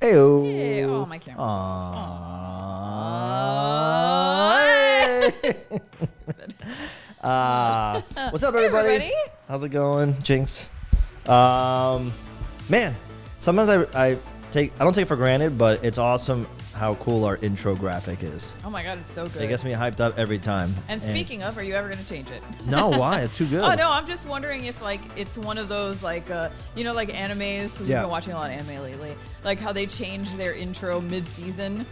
Ayo. Hey, oh, my camera's off. What's up, everybody? Hey, everybody? How's it going, Jinx? Man, sometimes I don't take it for granted, but it's awesome how cool our intro graphic is. Oh my god, it's so good. It gets me hyped up every time. And speaking of, are you ever going to change it? No, why? It's too good. Oh no, I'm just wondering if like it's one of those like you know, like animes. We've been watching a lot of anime lately. Like how they change their intro mid-season.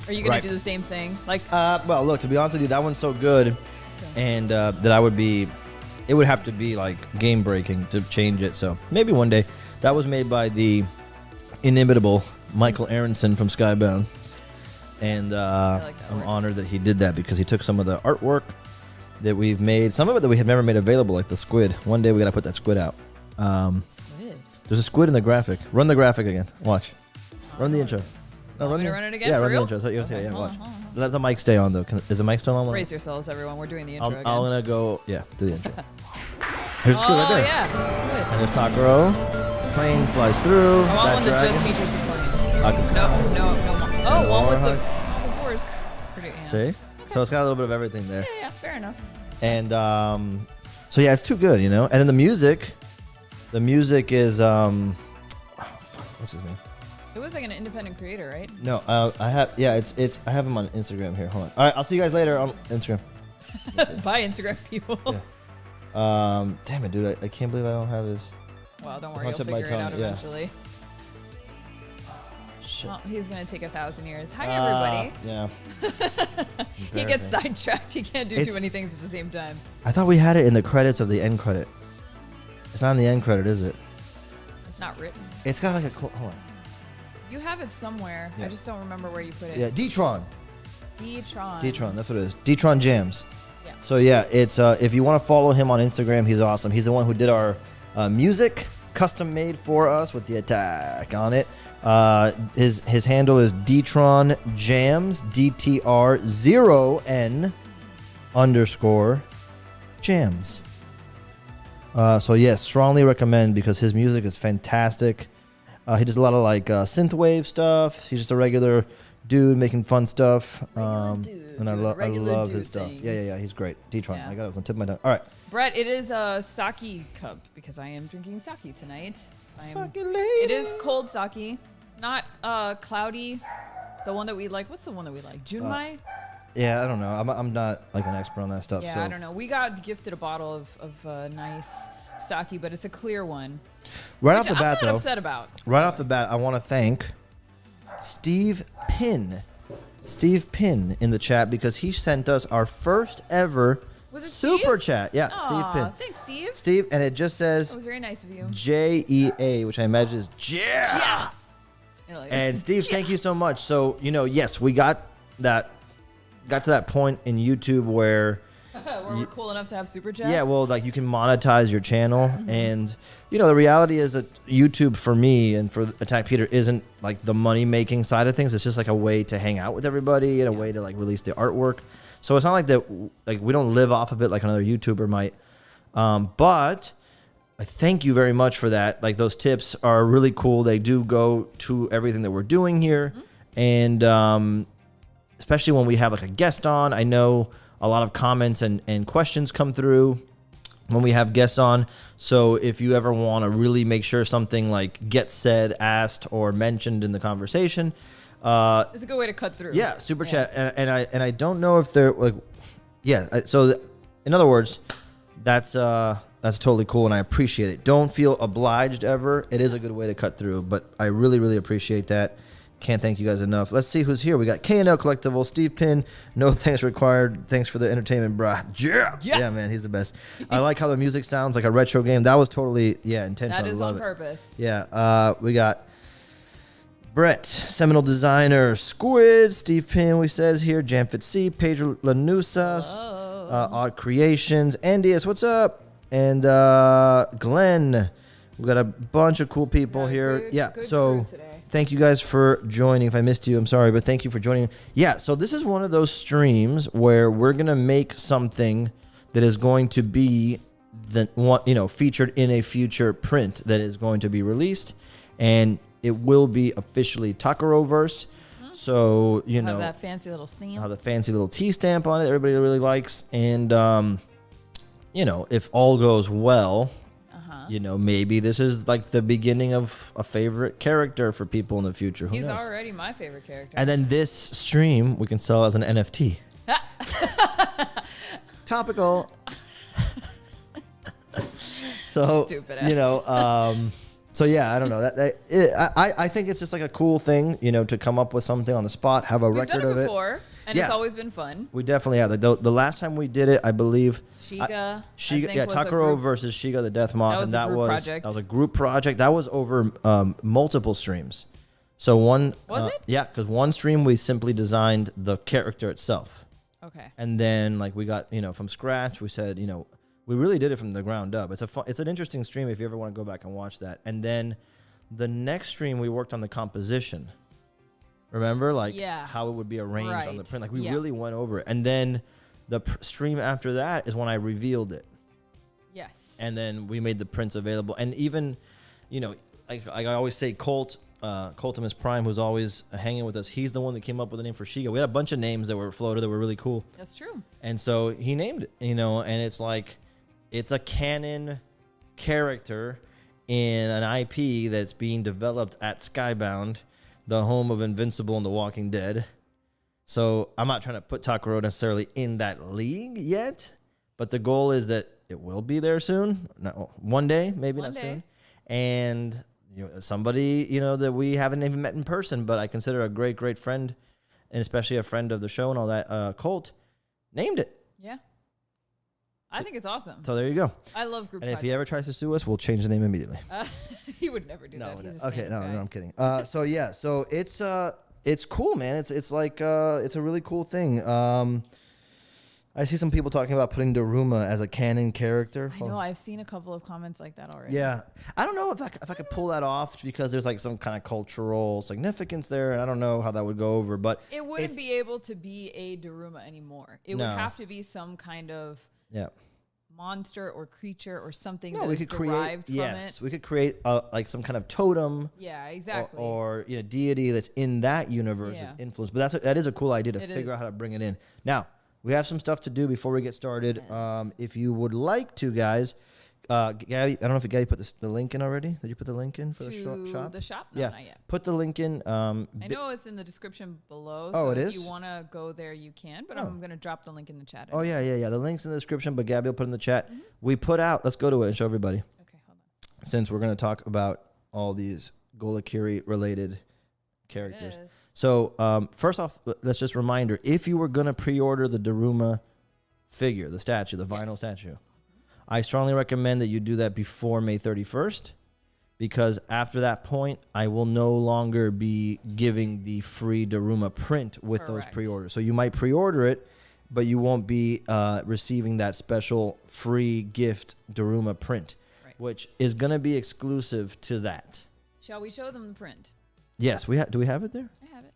Are you gonna do the same thing? Like, well, look, to be honest with you, that one's so good, and that it would have to be like game breaking to change it. So maybe one day. That was made by the inimitable Michael Aronson from Skybound, and I'm honored that he did that because he took some of the artwork that we've made, some of it that we have never made available, like the squid. One day we gotta put that squid out. squid. There's a squid in the graphic. Run the graphic again. Watch. Run the intro. No, run it again? Yeah, for run real? the intro. So you Okay, yeah, hold watch. on. Let the mic stay on though. Is the mic still on? Brace yourselves, everyone. We're doing the intro again. I'm gonna go. Yeah, do the intro. Here's the squid right there. Yeah, that's good. And there's Takaro. Plane flies through. I want one that just features the plane. No. Oh, one with the doors. Pretty. See? So it's got a little bit of everything there. Yeah, fair enough. And so yeah, it's too good, you know. And then the music is what's his name? It was like an independent creator, right? No, I have I have him on Instagram here. Hold on. All right, I'll see you guys later on Instagram. By Instagram people. Yeah. Damn it, dude! I can't believe I don't have his. Well, don't It's worry, on you'll tip of my figure it out tongue, yeah. eventually. Shit. Well, he's gonna take 1,000 years. Hi, everybody. Yeah. He gets sidetracked. He can't do It's- too many things at the same time. I thought we had it in the credits of the end credit. It's not in the end credit, is it? It's not written. It's got like a hold on. You have it somewhere. Yeah. I just don't remember where you put it. Yeah, D-Tron. D-Tron. That's what it is. D-Tron Jams. Yeah. So yeah, it's if you want to follow him on Instagram, he's awesome. He's the one who did our music, custom made for us with the attack on it. His handle is D-Tron Jams, DTR0N_Jams. So yes, strongly recommend because his music is fantastic. He does a lot of like synthwave stuff. He's just a regular dude making fun stuff. And I love his stuff. Yeah. He's great. D-Tron. Yeah. I got it. It was on the tip of my tongue. All right. Brett, it is a sake cup because I am drinking sake tonight. Sake It lady. is cold sake. Not cloudy. The one that we like. What's the one that we like? Junmai? Yeah, I don't know. I'm not like an expert on that stuff. Yeah, so. I don't know. We got gifted a bottle of nice sake, but it's a clear one. Right Which off the I'm bat, not though. upset about. Right off the bat, I want to thank Steve Pinn in the chat because he sent us our first ever Was it super Steve? chat. Yeah, Aw, Steve Pinn. thanks, Steve. Steve, and it just That says was very nice of you. JEA, which I imagine is yeah. And Steve, thank you so much. So, yes, we got to that point in YouTube where we're cool enough to have super chat. yeah, well, like you can monetize your channel, and the reality is that YouTube for me and for Attack Peter isn't like the money making side of things. It's just like a way to hang out with everybody and a way to like release the artwork. So it's not like that. Like we don't live off of it like another YouTuber might. But I thank you very much for that. Like those tips are really cool. They do go to everything that we're doing here, and especially when we have like a guest on. I know a lot of comments and questions come through when we have guests on. So if you ever want to really make sure something like gets said, asked, or mentioned in the conversation, It's a good way to cut through. yeah, super chat. And I don't know if they're like, so in other words, that's totally cool, and I appreciate it. Don't feel obliged ever. It is a good way to cut through, but I really, really appreciate that. Can't thank you guys enough. Let's see who's here. We got K&L Collectible, Steve Pinn. No thanks required. Thanks for the entertainment, brah. Yeah, man, he's the best. I like how the music sounds like a retro game. That was totally intentional. That is I love on it. purpose. Yeah, we got Brett, Seminole Designer, Squid, Steve Pinn, we says here, Jamfit C, Pedro Lanusa, Odd Creations, Andius, what's up? And Glenn. We got a bunch of cool people here. Good so crew today. thank you guys for joining. If I missed you, I'm sorry, but thank you for joining. Yeah, so this is one of those streams where we're going to make something that is going to be featured in a future print that is going to be released, and it will be officially Takaro-verse. So, have that fancy little stamp. Have the fancy little T stamp on it that everybody really likes. And, if all goes well, maybe this is like the beginning of a favorite character for people in the future. Who He's knows? already my favorite character. And then this stream we can sell as an NFT. Topical. So, stupid ass. So yeah, I don't know. I think it's just like a cool thing, to come up with something on the spot, have a record of it. Before, and it's always been fun. We definitely have. The last time we did it, I believe. Shiga, Takaro versus Shiga the Death Moth, that was a group project. That was over multiple streams. So one was it? Yeah, because one stream we simply designed the character itself. Okay. And then we got from scratch. We said we really did it from the ground up. It's an interesting stream if you ever want to go back and watch that. And then the next stream we worked on the composition. Remember, how it would be arranged on the print. We really went over it. And then the stream after that is when I revealed it. Yes. And then we made the prints available. And even, like I always say, Coltimus Prime, who's always hanging with us, he's the one that came up with the name for Shiga. We had a bunch of names that were floated that were really cool. That's true. And so he named it, and it's like, it's a canon character in an IP that's being developed at Skybound, the home of Invincible and The Walking Dead. So I'm not trying to put Takaro necessarily in that league yet, but the goal is that it will be there soon. One day, maybe not soon. And somebody, that we haven't even met in person, but I consider a great, great friend, and especially a friend of the show and all that, Colt, named it. Yeah. I think it's awesome. So there you go. I love group And if he ever tries to sue us, we'll change the name immediately. He would never do that. He's no, I'm kidding. So it's cool, man. It's like it's a really cool thing. I see some people talking about putting Daruma as a canon character. I know. I've seen a couple of comments like that already. Yeah, I don't know if I could pull that off because there's some kind of cultural significance there, and I don't know how that would go over. But it wouldn't be able to be a Daruma anymore. It would have to be some kind of monster or creature or something that is derived from it. Yes, we could create some kind of totem. Yeah, exactly. Or deity that's in that universe's influence. But that is a cool idea to figure out how to bring it in. Now, we have some stuff to do before we get started. Yes. If you would like to, guys, Gabby, I don't know if Gabby put the link in already. Did you put the link in for the shop? The shop? No, not yet. Put the link in. I know it's in the description below. So it is? If you want to go there, you can. But I'm going to drop the link in the chat. Oh, yeah. The link's in the description, but Gabby will put it in the chat. Mm-hmm. We put out, let's go to it and show everybody. Okay, hold on. Since we're going to talk about all these GOLAKIRI related characters. So first off, let's just reminder, if you were going to pre-order the Daruma figure, the statue, the vinyl statue, I strongly recommend that you do that before May 31st, because after that point, I will no longer be giving the free Daruma print with those pre-orders. So you might pre-order it, but you won't be receiving that special free gift Daruma print, which is going to be exclusive to that. Shall we show them the print? Yes, we do we have it there? I have it.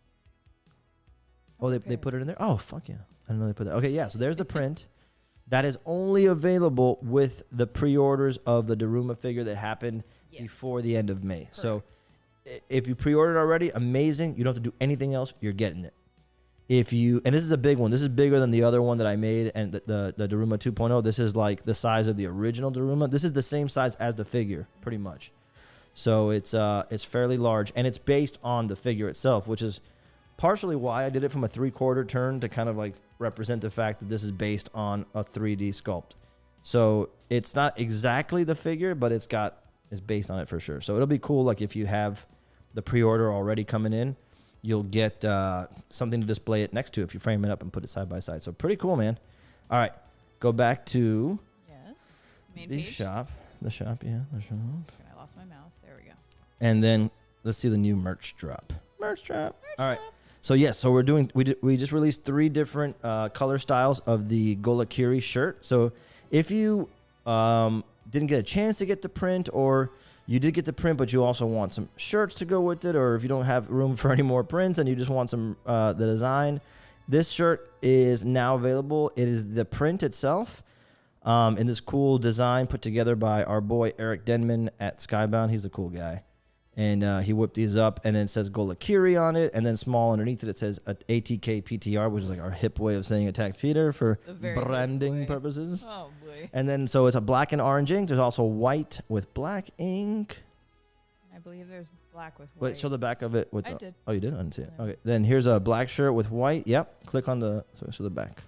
Oh, they put it in there? Oh, fuck yeah. I didn't know they put that. Okay, yeah, so there's the print. That is only available with the pre-orders of the Daruma figure that happened before the end of May. Correct. So if you pre-ordered already, amazing. You don't have to do anything else. You're getting it. And this is a big one. This is bigger than the other one that I made, and the Daruma 2.0. This is like the size of the original Daruma. This is the same size as the figure, pretty much. So it's fairly large, and it's based on the figure itself, which is partially why I did it from a 3/4 turn to kind of represent the fact that this is based on a 3D sculpt. So it's not exactly the figure, but it's based on it for sure. So it'll be cool. If you have the pre-order already coming in, you'll get something to display it next to if you frame it up and put it side by side. So pretty cool, man. All right, go back to the shop. The shop, the shop. I lost my mouse. There we go. And then let's see the new merch drop. All right. So so we just released 3 different color styles of the GOLAKIRI shirt. So if you didn't get a chance to get the print, or you did get the print but you also want some shirts to go with it, or if you don't have room for any more prints and you just want some the design, this shirt is now available. It is the print itself. in this cool design put together by our boy Eric Denman at Skybound. He's a cool guy. And he whipped these up, and then it says GOLAKIRI on it, and then small underneath it, it says ATK PTR, which is like our hip way of saying Attack Peter for branding purposes. Oh, boy. And then, so it's a black and orange ink. There's also white with black ink. I believe there's black with white. Wait, show the back of it. With I did. Oh, you did? I didn't see it. Okay, then here's a black shirt with white. Yep, click on the, so show the back.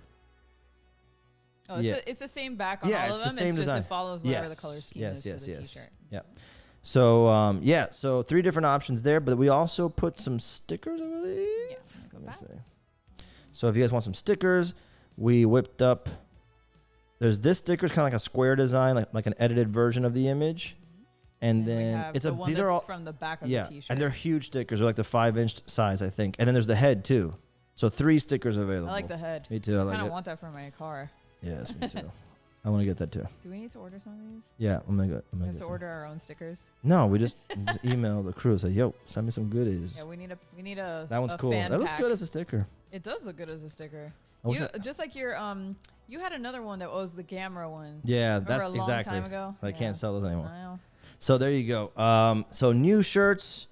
Oh, it's the same back on all of them. It's just it follows whatever the color scheme is for the t-shirt. Yeah. So, so 3 different options there, but we also put some stickers, I believe. Yeah, I'm gonna go back. So if you guys want some stickers, we whipped up, there's this sticker, kind of like a square design, like an edited version of the image. And then it's these are all from the back of the t-shirt. And they're huge stickers. They're like the 5-inch size, I think. And then there's the head too. So 3 stickers available. I like the head. Me too. I kind of want that for my car. Yes, me too. I want to get that too. Do we need to order some of these? Yeah, I'm gonna we have to order our own stickers. No, we just email the crew. Say, yo, send me some goodies. Yeah, we need a. That one's cool. That looks good as a sticker. It does look good as a sticker. Just like your you had another one that was the Gamera one. Yeah, Remember that's a long exactly. time ago? I can't sell those anymore. I know. So there you go. So new shirts,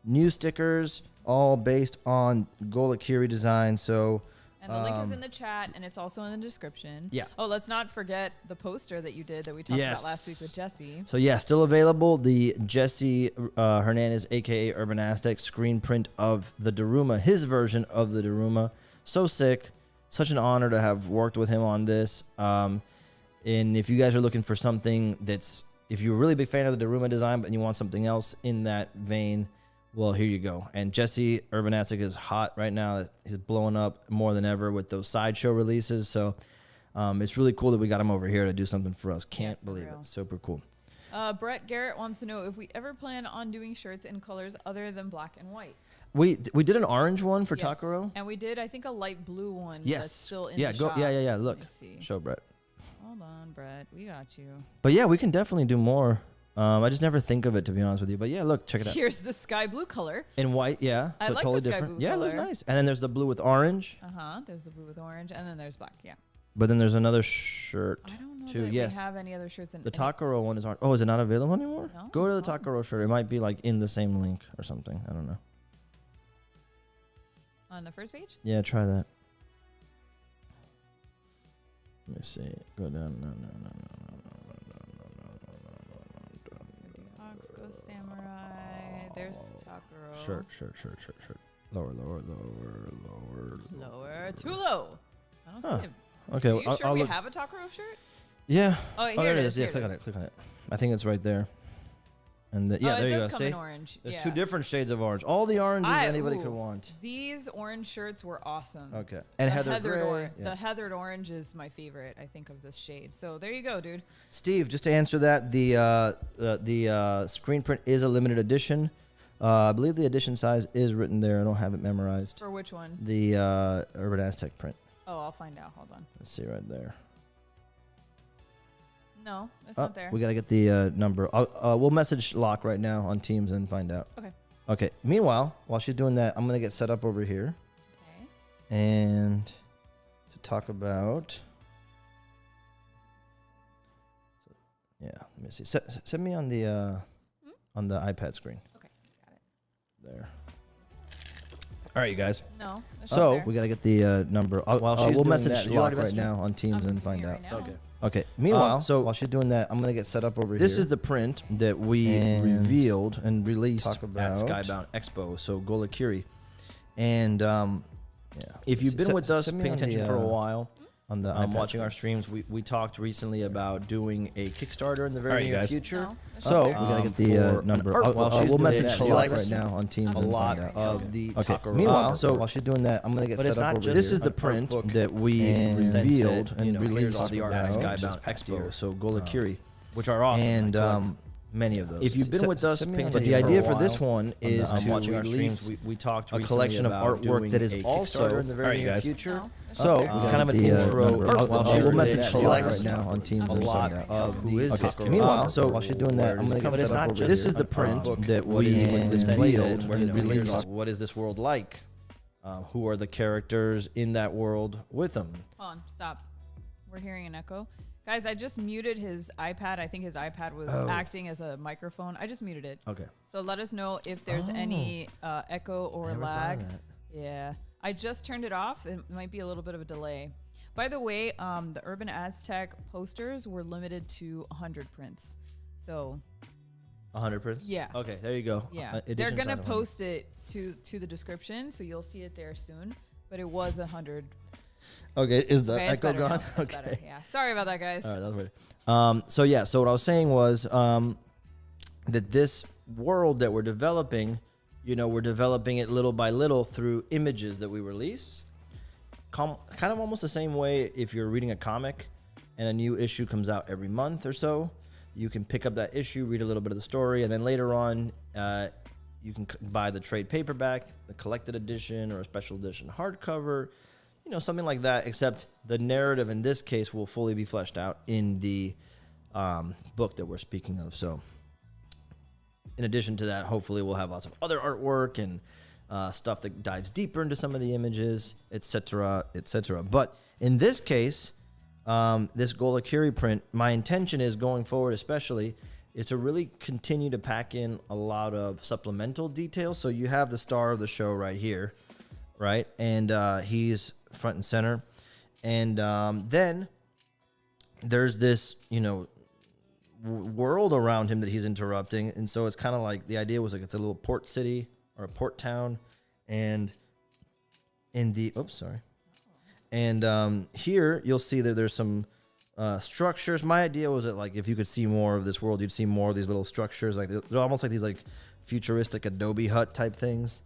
new stickers, all based on GOLAKIRI design. So. And the link is in the chat, and it's also in the description. Yeah. Oh, let's not forget the poster that you did that we talked about last week with Jesse. So yeah, still available. The Jesse Hernandez, aka Urban Aztec, screen print of the Daruma, his version of the Daruma. So sick. Such an honor to have worked with him on this. And if you guys are looking for something that's, if you're a really big fan of the Daruma design, but you want something else in that vein, well, here you go. And Jesse Urban Aztec is hot right now. He's blowing up more than ever with those sideshow releases. So it's really cool that we got him over here to do something for us. Can't believe it. Super cool. Brett Garrett wants to know if we ever plan on doing shirts in colors other than black and white. We did an orange one for Takaro. And we did, I think, a light blue one. Yes. That's still in the shop. Yeah. Look. Show Brett. Hold on, Brett. We got you. But yeah, we can definitely do more. I just never think of it, to be honest with you. But yeah, look, check it out. Here's the sky blue color. In white, yeah. I so like totally the sky different. blue Yeah, color. it looks nice. And then there's the blue with orange. There's the blue with orange, and then there's black, yeah. But then there's another shirt. I don't know too. that Yes. we have any other shirts in the Takaro one is orange. Oh, is it not available anymore? No, Go to the Takaro shirt. It might be like in the same link or something. I don't know. On the first page? Yeah, try that. Let me see. Go down. No. Oxco Samurai. There's Takaro. Shirt. Lower. Too low. I don't see it. Okay. Are you sure we have a Takaro shirt? Yeah. Oh, here it is. Yeah, click on it. I think it's right there. And there you go. It does come in orange. There's 2 different shades of orange. All the oranges anybody could want. These orange shirts were awesome. Okay. And heathered gray. The heathered orange is my favorite, I think, of this shade. So there you go, dude. Steve, just to answer that, the screen print is a limited edition. I believe the edition size is written there. I don't have it memorized. For which one? The Urban Aztec print. Oh, I'll find out. Hold on. Let's see right there. No, it's not there. We got to get the number. We'll message Locke right now on Teams and find out. Okay. Meanwhile, while she's doing that, I'm going to get set up over here. Okay. And to talk about... let me see. Send me on the iPad screen. Okay, got it. There. All right, you guys. No. So we got to get the number. We'll message Locke right now on Teams and find out. Okay. Meanwhile, while she's doing that, I'm going to get set up over here. This is the print that we revealed and released at Skybound Expo, so GOLAKIRI. And if you've been with us, paying attention for a while, on the watching our streams, we talked recently about doing a Kickstarter in the very near future. So we gotta get the number. We'll message Locke right now on Teams. A lot of the Takaro. Meanwhile, while she's doing that, I'm gonna get set up over here. This is the print that we revealed and released at Skybound Expo. So GOLAKIRI, which are awesome. And many of those. If you've been with us, but the idea for this one is to watching our streams. We talked a collection of artwork that is also in the very near future. So kind of an intro. We'll message Locke right now on Teams. A lot of who is Takaro. Meanwhile, so while she's doing that, I'm going to get set up over here. This is the print that we revealed and released. What is this world like? Who are the characters in that world with them? Hold on, stop. We're hearing an echo. Guys, I just muted his iPad. I think his iPad was acting as a microphone. I just muted it. Okay. So let us know if there's any echo or lag. Yeah. I just turned it off. It might be a little bit of a delay. By the way, the Urban Aztec posters were limited to 100 prints. So 100 prints? Yeah. Okay, there you go. Yeah. They're going to post it to the description, so you'll see it there soon. But it was 100. Okay, is the echo gone? Okay. Better. Yeah. Sorry about that, guys. All right, that was weird. So what I was saying was that this world that we're developing, we're developing it little by little through images that we release. Kind of almost the same way if you're reading a comic and a new issue comes out every month or so. You can pick up that issue, read a little bit of the story, and then later on, you can buy the trade paperback, the collected edition, or a special edition hardcover. Something like that, except the narrative in this case will fully be fleshed out in the book that we're speaking of. So in addition to that, hopefully we'll have lots of other artwork and stuff that dives deeper into some of the images, etc., etc. But in this case, this GOLAKIRI print, my intention is going forward especially is to really continue to pack in a lot of supplemental details. So you have the star of the show right here, right? And he's front and center. And then there's this, world around him that he's interrupting. And so it's kind of like the idea was like it's a little port city or a port town. And in the, And here you'll see that there's some structures. My idea was that like if you could see more of this world, you'd see more of these little structures. Like they're almost like these like futuristic Adobe hut type things.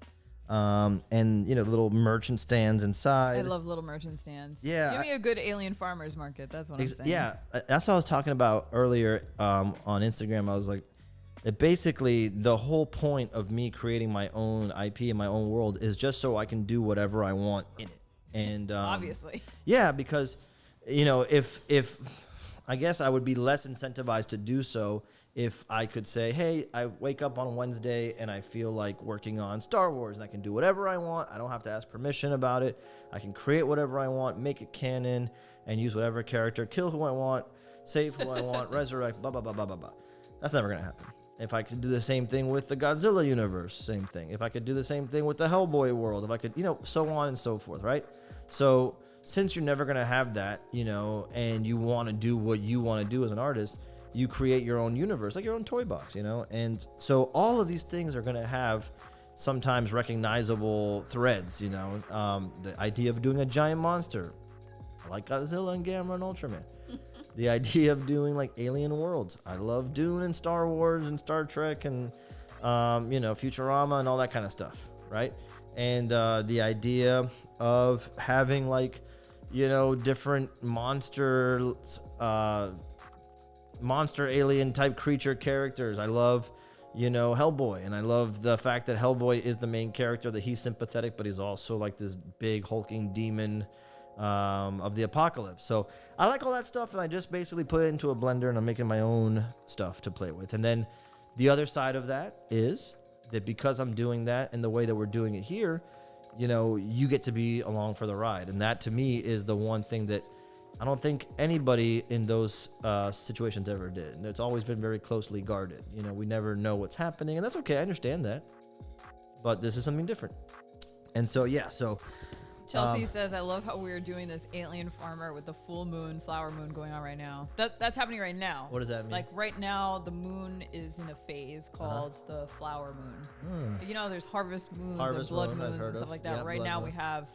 And little merchant stands inside. I love little merchant stands. Yeah, give me a good alien farmers market. That's what I'm saying. Yeah, that's what I was talking about earlier on Instagram. I was like, that basically the whole point of me creating my own IP and my own world is just so I can do whatever I want in it. And obviously, yeah, because if I guess I would be less incentivized to do so if I could say, hey, I wake up on Wednesday and I feel like working on Star Wars and I can do whatever I want. I don't have to ask permission about it. I can create whatever I want, make it canon, and use whatever character, kill who I want, save who I want, resurrect, blah, blah, blah, blah, blah, blah. That's never going to happen. If I could do the same thing with the Godzilla universe, same thing. If I could do the same thing with the Hellboy world, if I could, so on and so forth, right? So since you're never going to have that, and you want to do what you want to do as an artist, you create your own universe, like your own toy box, And so all of these things are going to have sometimes recognizable threads, The idea of doing a giant monster, I like Godzilla and Gamera and Ultraman. The idea of doing like alien worlds. I love Dune and Star Wars and Star Trek and, Futurama and all that kind of stuff, right? And the idea of having like, different monster alien type creature characters. I love, Hellboy. And I love the fact that Hellboy is the main character, that he's sympathetic, but he's also like this big hulking demon of the apocalypse. So I like all that stuff, and I just basically put it into a blender and I'm making my own stuff to play with. And then the other side of that is that because I'm doing that and the way that we're doing it here, you get to be along for the ride. And that to me is the one thing that I don't think anybody in those situations ever did. And it's always been very closely guarded. We never know what's happening, and that's okay. I understand that. But this is something different. And so, yeah, Chelsea says, I love how we're doing this alien farmer with the full moon, flower moon going on right now. That's happening right now. What does that mean? Like right now, the moon is in a phase called the flower moon. There's harvest moons and blood moons and stuff like that. Yeah, right now we have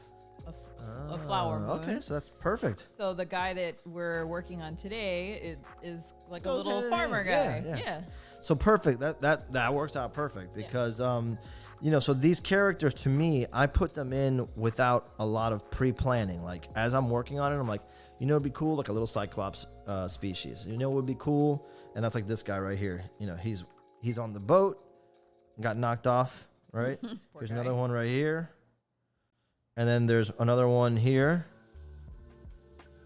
a flower moon. Okay, so that's perfect. So the guy that we're working on today is like a little farmer guy. Yeah. So perfect. That works out perfect because so these characters, to me, I put them in without a lot of pre-planning. Like as I'm working on it, I'm like, it'd be cool, like a little Cyclops species. What would be cool? And that's like this guy right here. He's on the boat, got knocked off. Right. Here's another one right here. And then there's another one here.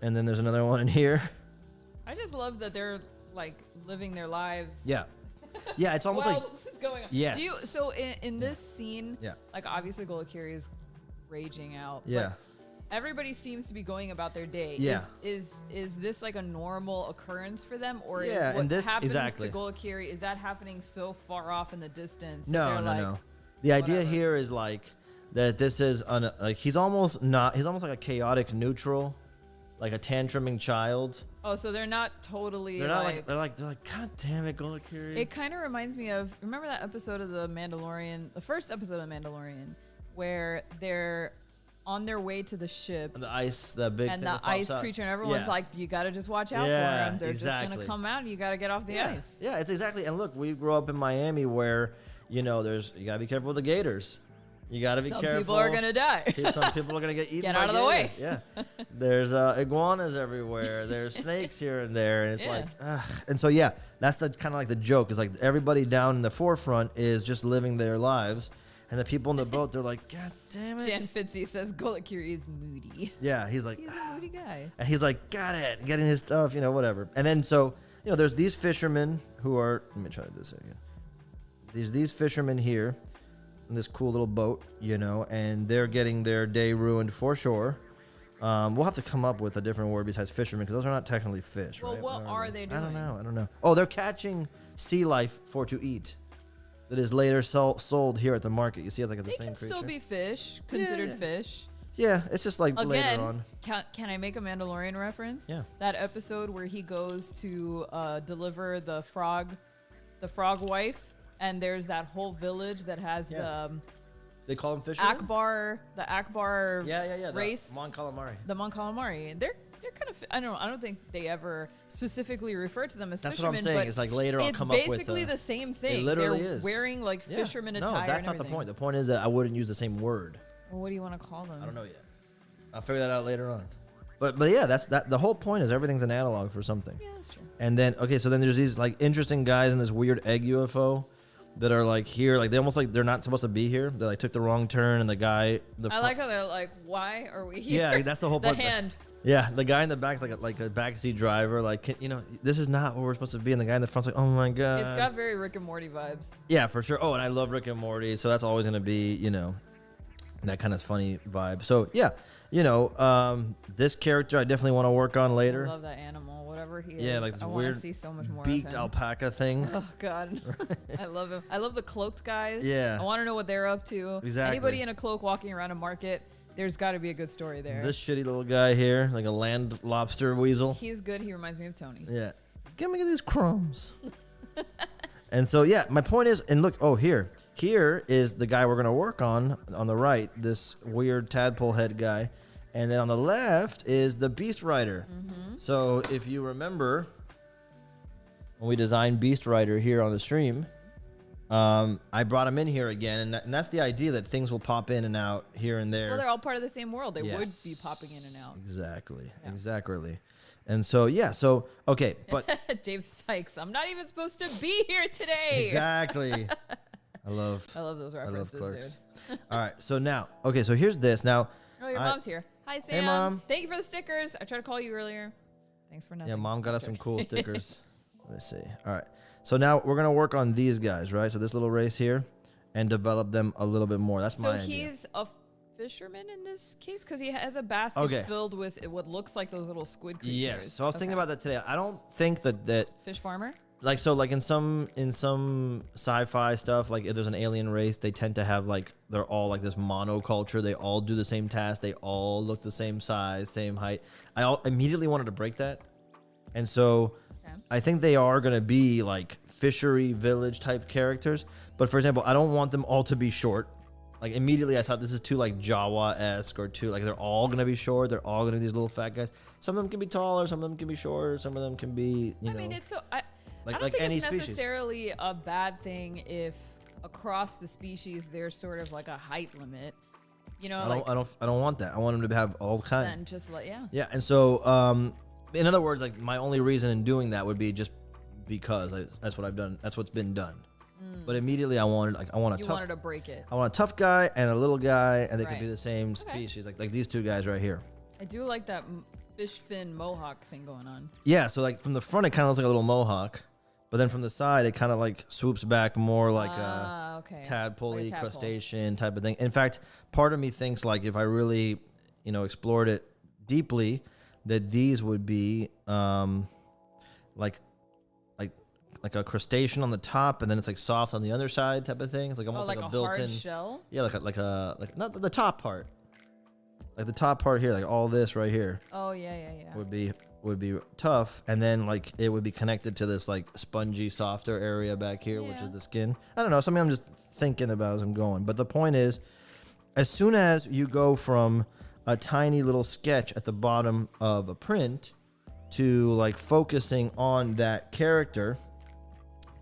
And then there's another one in here. I just love that they're like living their lives. Yeah. Yeah, it's almost like this is going on. Yes. So in this scene, yeah, like obviously GOLAKIRI is raging out. Yeah. But everybody seems to be going about their day. Yeah. Is this like a normal occurrence for them, or Yeah, is what and this- happens exactly. to Golakiri, is that happening so far off in the distance? that No, they're no, like, no. The idea whatever. here is like that this is like he's almost like a chaotic neutral, like a tantruming child. Oh, so they're not totally. They're not like they're like God damn it, Golakiri. It kind of reminds me of, remember that episode of The Mandalorian, the first episode of Mandalorian, where they're on their way to the ship. The ice, that big And thing the that pops ice out. creature, and everyone's Yeah. like, you got to just watch out Yeah, for them. They're just going exactly. to come out and you got to get off the Yeah. ice. Yeah, it's exactly. And look, we grew up in Miami where, you know, you got to be careful with the gators. You got to be Some careful. people are going to die. Some people are going to get eaten Get by out of the way. gators. Yeah. There's iguanas everywhere. There's snakes here and there. And it's Yeah. like, ugh. And so, yeah, that's the kind of like the joke is like everybody down in the forefront is just living their lives. And the people in the boat, they're like, God damn it. Jan Fitzy says Golakiri is moody. Yeah, he's like, He's a moody guy. and he's like, got it, getting his stuff, you know, whatever. And then so, you know, there's these fishermen who are, let me try this again. These fishermen here in this cool little boat, you know, and they're getting their day ruined for sure. We'll have to come up with a different word besides fishermen because those are not technically fish, Well, right? what are they I don't doing? know. I don't know. Oh, they're catching sea life for to eat. That is later sold here at the market. You see, it's like it's They the same can creature. still be fish, considered yeah. fish. Yeah, it's just like Again, later on. can I make a Mandalorian reference? Yeah. That episode where he goes to deliver the frog wife, and there's that whole village that has They call them fishermen. the Akbar Yeah. race, The Mon Calamari. the Mon Calamari, and they're kind of, I don't think they ever specifically refer to them as That's what fishermen. I'm saying. But It's like later I'll it's come up with basically the same thing. It literally they're is. wearing like Yeah. fisherman No, attire. that's and not the everything. point. The point is that I wouldn't use the same word. Well, what do you want to call them? I don't know yet. I'll figure that out later on. But yeah, that's that. The whole point is everything's an analog for something. Yeah, that's true. And then so then there's these like interesting guys in this weird egg UFO that are like here, like they almost like they're not supposed to be here. They like took the wrong turn, and the guy. I like how they're like, why are we here? Yeah, that's the whole the point. hand. Yeah, the guy in the back's like a backseat driver. Like, you know, this is not where we're supposed to be. And the guy in the front's like, oh my god. It's got very Rick and Morty vibes. Yeah, for sure. Oh, and I love Rick and Morty, so that's always gonna be, you know, that kind of funny vibe. So yeah, you know, this character I definitely want to work on later. I love that animal, whatever he is. Yeah, like this I want weird to see so much more beaked of him. alpaca thing. Oh god, I love him. I love the cloaked guys. Yeah. I want to know what they're up to. Exactly. Anybody in a cloak walking around a market, there's got to be a good story there. This shitty little guy here, like a land lobster weasel. He's good. He reminds me of Tony. Yeah. Give me these crumbs. And so, yeah, my point is, and look, here is the guy we're going to work on the right, this weird tadpole head guy. And then on the left is the Beast Rider. Mm-hmm. So if you remember, when we designed Beast Rider here on the stream, I brought him in here again. And that's the idea that things will pop in and out here and there. Well, they're all part of the same world. They would Yes. be popping in and out. Exactly. Yeah. Exactly. And so, yeah. So, okay. But Dave Sykes, I'm not even supposed to be here today. exactly. I love those references, Clerks. dude. All right. So now, so here's this. Now, Oh, your mom's here. Hi, Sam. Hey, Mom. Thank you for the stickers. I tried to call you earlier. Thanks for nothing. yeah, Mom got us some Okay. cool stickers. Let me see. All right. So now we're going to work on these guys, right? So this little race here and develop them a little bit more. That's So my idea. he's a fisherman in this case because he has a basket Okay. filled with what looks like those little squid creatures. Yes. So I was thinking Okay. about that today. I don't think that Fish farmer. like in some sci-fi stuff, like if there's an alien race, they tend to have like they're all like this monoculture. They all do the same task. They all look the same size, same height. Immediately wanted to break that, and so Okay. I think they are going to be like fishery village type characters. But for example, I don't want them all to be short. Like immediately I thought this is too like Jawa-esque or too like they're all going to be short. They're all going to be these little fat guys. Some of them can be taller. Some of them can be shorter. Some of them can be, you know. I mean, it's so. I Like- don't like think any it's species. necessarily a bad thing if across the species there's sort of like a height limit. You know, I don't want that. I want them to have all kinds. then just like Yeah, and so in other words, like my only reason in doing that would be just because that's what I've done. That's what's been done. But immediately I want a you tough. wanted to break it. I want a tough guy and a little guy, and they Right. can be the same species, like these two guys right here. I do like that fish fin mohawk thing going on. Yeah, so like from the front it kind of looks like a little mohawk, but then from the side it kind of like swoops back more like a Okay. tadpole-y Like a tadpole. crustacean type of thing. In fact, part of me thinks like if I really, explored it deeply, that these would be like like a crustacean on the top, and then it's like soft on the other side type of thing. It's like almost like like a a built-in hard shell. Yeah, like not the top part, like the top part here, like all this right here. Oh yeah. Would be tough, and then like it would be connected to this like spongy, softer area back here, which is the skin. I don't know, something I'm just thinking about as I'm going. But the point is, as soon as you go from a tiny little sketch at the bottom of a print to like focusing on that character,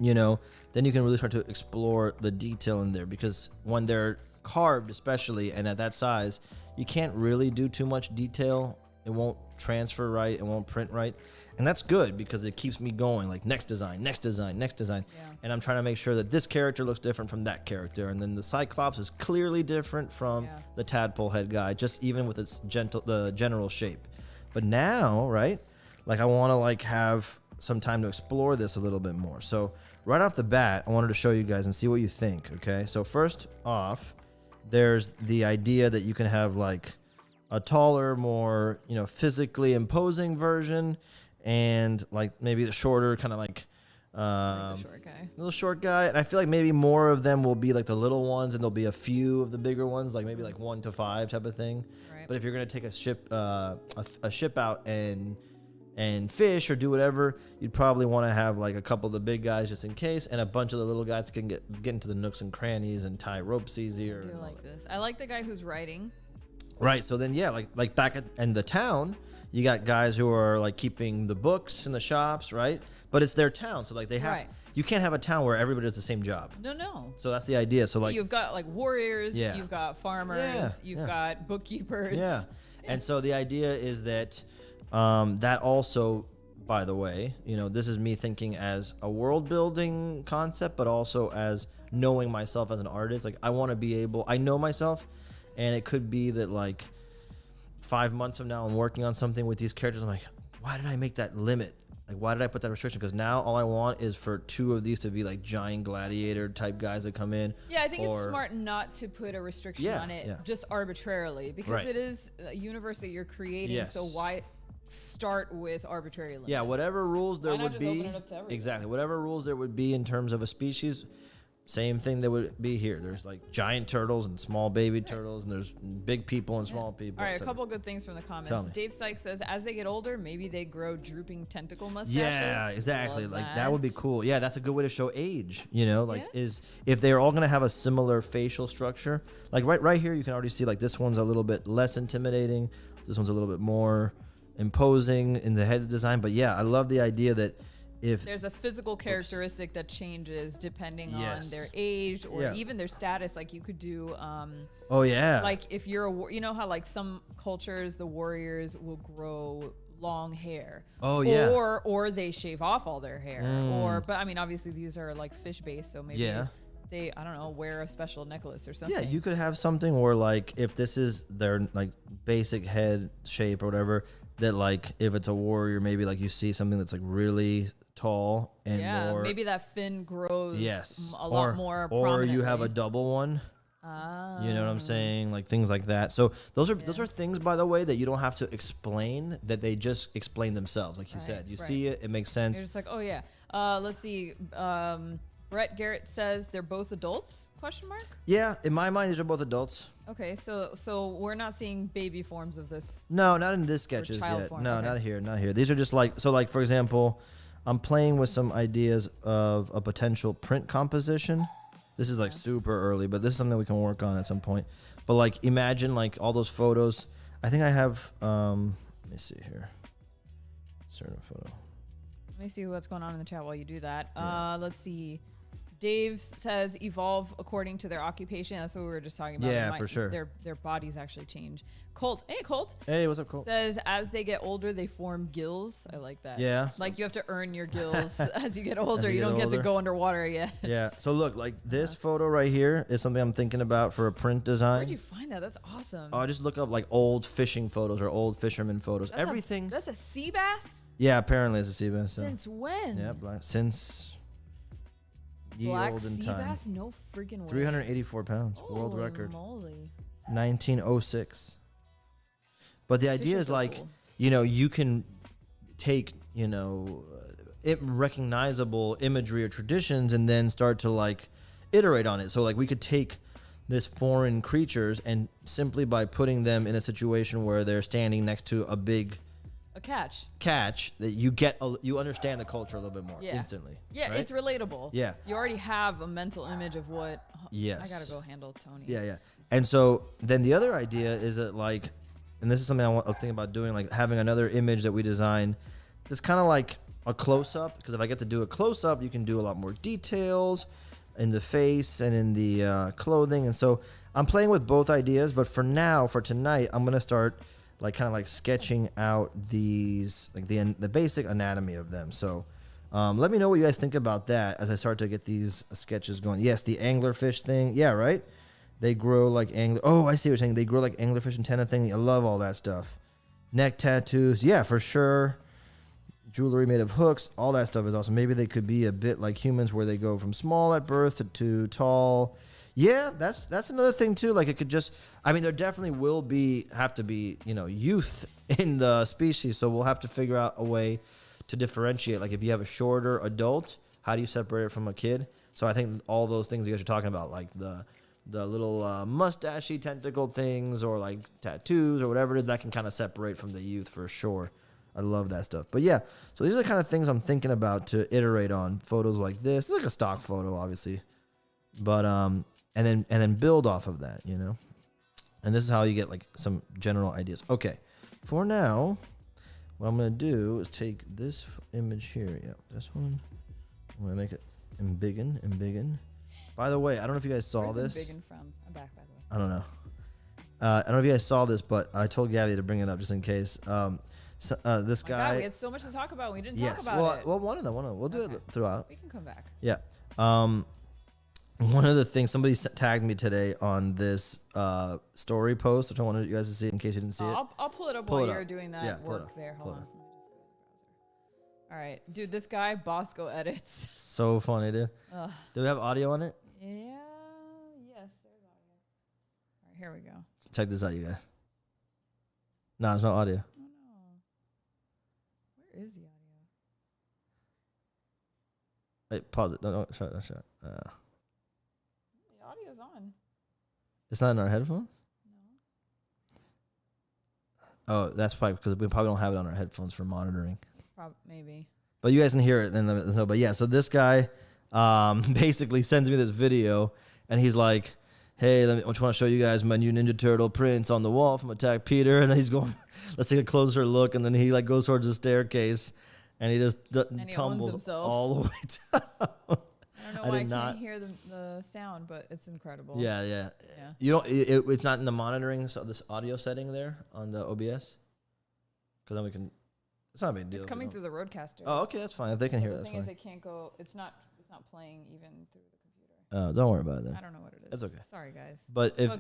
then you can really start to explore the detail in there, because when they're carved, especially, and at that size, you can't really do too much detail. It won't transfer right. It won't print right. And that's good, because it keeps me going, like next design. Yeah. And I'm trying to make sure that this character looks different from that character. And then the Cyclops is clearly different from the tadpole head guy, just even with its the general shape. But now, right, like I want to like have some time to explore this a little bit more. So right off the bat, I wanted to show you guys and see what you think. Okay. So first off, there's the idea that you can have like a taller, more, physically imposing version, and like maybe the shorter, kind of like the short guy. Little short guy. And I feel like maybe more of them will be like the little ones, and there'll be a few of the bigger ones, like maybe like 1 to 5 type of thing. Right. But if you're gonna take a ship out and fish or do whatever, you'd probably want to have like a couple of the big guys just in case, and a bunch of the little guys that can get into the nooks and crannies and tie ropes easier. I do like this. I like the guy who's writing. Right. So then, like back in the town, you got guys who are like keeping the books in the shops, right? But it's their town, so like they have. Right. You can't have a town where everybody does the same job. No. So that's the idea. So like you've got like warriors, you've got farmers, you've got bookkeepers. Yeah. And so the idea is that that also, by the way, this is me thinking as a world building concept, but also as knowing myself as an artist. Like I want to be able, I know myself, and it could be that like 5 months from now I'm working on something with these characters. I'm like, why did I make that limit? Like, why did I put that restriction? Because now all I want is for 2 of these to be like giant gladiator type guys that come in. Yeah, I think it's smart not to put a restriction on it just arbitrarily, because it is a universe that you're creating. Yes. So why start with arbitrary limits? Yeah, whatever rules there would be. Open it up to everyone? Exactly. Whatever rules there would be in terms of a species, same thing that would be here. There's like giant turtles and small baby turtles, and there's big people and small people. All right, a couple good things from the comments. Dave Sykes says, as they get older, maybe they grow drooping tentacle mustaches. Yeah, exactly. Like that would be cool. Yeah, that's a good way to show age. Is if they're all gonna have a similar facial structure. Like right here, you can already see like this one's a little bit less intimidating. This one's a little bit more imposing in the head design. But yeah, I love the idea that if there's a physical characteristic that changes depending on their age or even their status, like you could do like if you're how like some cultures the warriors will grow long hair or they shave off all their hair but I mean obviously these are like fish based, so maybe they, I don't know, wear a special necklace or something. Yeah, you could have something where like if this is their like basic head shape or whatever, that like if it's a warrior, maybe like you see something that's like really tall and more, maybe that fin grows a lot more or you have a double one. You know what I'm saying? Like things like that. So those are things, by the way, that you don't have to explain, that they just explain themselves. Like you said, you see it makes sense. You're just like, oh yeah. Let's see. Brett Garrett says they're both adults? Question mark? Yeah, in my mind, these are both adults. Okay, so we're not seeing baby forms of this. No, not in this sketches yet. No, not here, not here. These are just like, so like for example, I'm playing with some ideas of a potential print composition. This is like super early, but this is something we can work on at some point. But like imagine like all those photos. I think I have let me see here. Certain photo. Let me see what's going on in the chat while you do that. Let's see. Dave says evolve according to their occupation. That's what we were just talking about. Yeah, for sure. Their bodies actually change. Colt. Hey, Colt. Hey, what's up, Colt? Says as they get older, they form gills. I like that. Yeah. Like you have to earn your gills as you get older. You don't get to go underwater yet. Yeah. So look, like this photo right here is something I'm thinking about for a print design. Where'd you find that? That's awesome. Oh, just look up like old fishing photos or old fisherman photos. Everything. That's a sea bass? Yeah, apparently it's a sea bass. So. Since when? Yeah, since Black sea bass? No freaking way. 384 pounds. World record. Moly. 1906. But the idea Fish is so like, cool. you can take, recognizable imagery or traditions and then start to like iterate on it. So like we could take this foreign creatures and simply by putting them in a situation where they're standing next to a big catch that you understand the culture a little bit more instantly. Yeah, right? it's relatable. Yeah. You already have a mental image of what. Yes. I gotta go handle Tony. Yeah. And so then the other idea is that like, and this is something I was thinking about doing, like having another image that we design that's kind of like a close-up, because if I get to do a close-up, you can do a lot more details in the face and in the clothing. And so I'm playing with both ideas, but for tonight, I'm going to start like kind of like sketching out these, like the basic anatomy of them. So let me know what you guys think about that as I start to get these sketches going. Yes, the anglerfish thing. Yeah, right? They grow like Oh, I see what you're saying. They grow like anglerfish antenna thing. I love all that stuff. Neck tattoos. Yeah, for sure. Jewelry made of hooks. All that stuff is awesome. Maybe they could be a bit like humans where they go from small at birth to tall. Yeah, that's another thing too. Like it could just, there definitely have to be, youth in the species. So we'll have to figure out a way to differentiate. Like if you have a shorter adult, how do you separate it from a kid? So I think all those things you guys are talking about, like the little mustachy tentacle things or like tattoos or whatever it is, that can kind of separate from the youth for sure. I love that stuff. But yeah, so these are the kind of things I'm thinking about to iterate on. Photos like this. It's like a stock photo, obviously. But and then build off of that, And this is how you get like some general ideas. Okay. For now, what I'm gonna do is take this image here. Yeah, this one. I'm gonna make it embiggen. By the way, I don't know if you guys saw this. Where's embiggen from? I'm back, by the way. I don't know. I don't know if you guys saw this, but I told Gabby to bring it up just in case. This guy. God, we had so much to talk about. We didn't talk about it. Well, one of them. We'll do it throughout. We can come back. Yeah. One of the things, somebody tagged me today on this story post, which I wanted you guys to see in case you didn't see it. I'll pull it up while you're doing that work there. Hold on. Let me just go to the browser. All right. Dude, this guy, Bosco Edits. So funny, dude. Do we have audio on it? Yeah. Yes, there's audio. All right, here we go. Check this out, you guys. No, there's no audio. Where is the audio? Wait, pause it. No, shut it. The audio's on. It's not in our headphones? No. Oh, that's probably because we probably don't have it on our headphones for monitoring. Maybe. But you guys can hear it and let us know. But yeah, so this guy basically sends me this video and he's like, hey, I just want to show you guys my new Ninja Turtle prints on the wall from Attack Peter. And then he's going, let's take a closer look. And then he like goes towards the staircase and he just tumbles all the way down. I don't know why I can't hear the sound, but it's incredible. Yeah. You don't. It's not in the monitoring, so this audio setting there on the OBS. Because then we can. It's not a big deal. It's coming through the roadcaster. Oh, okay, that's fine. If they can hear it, that's fine. The thing is, it can't go. It's not playing even through the computer. Don't worry about it then. I don't know what it is. That's okay. Sorry, guys. But if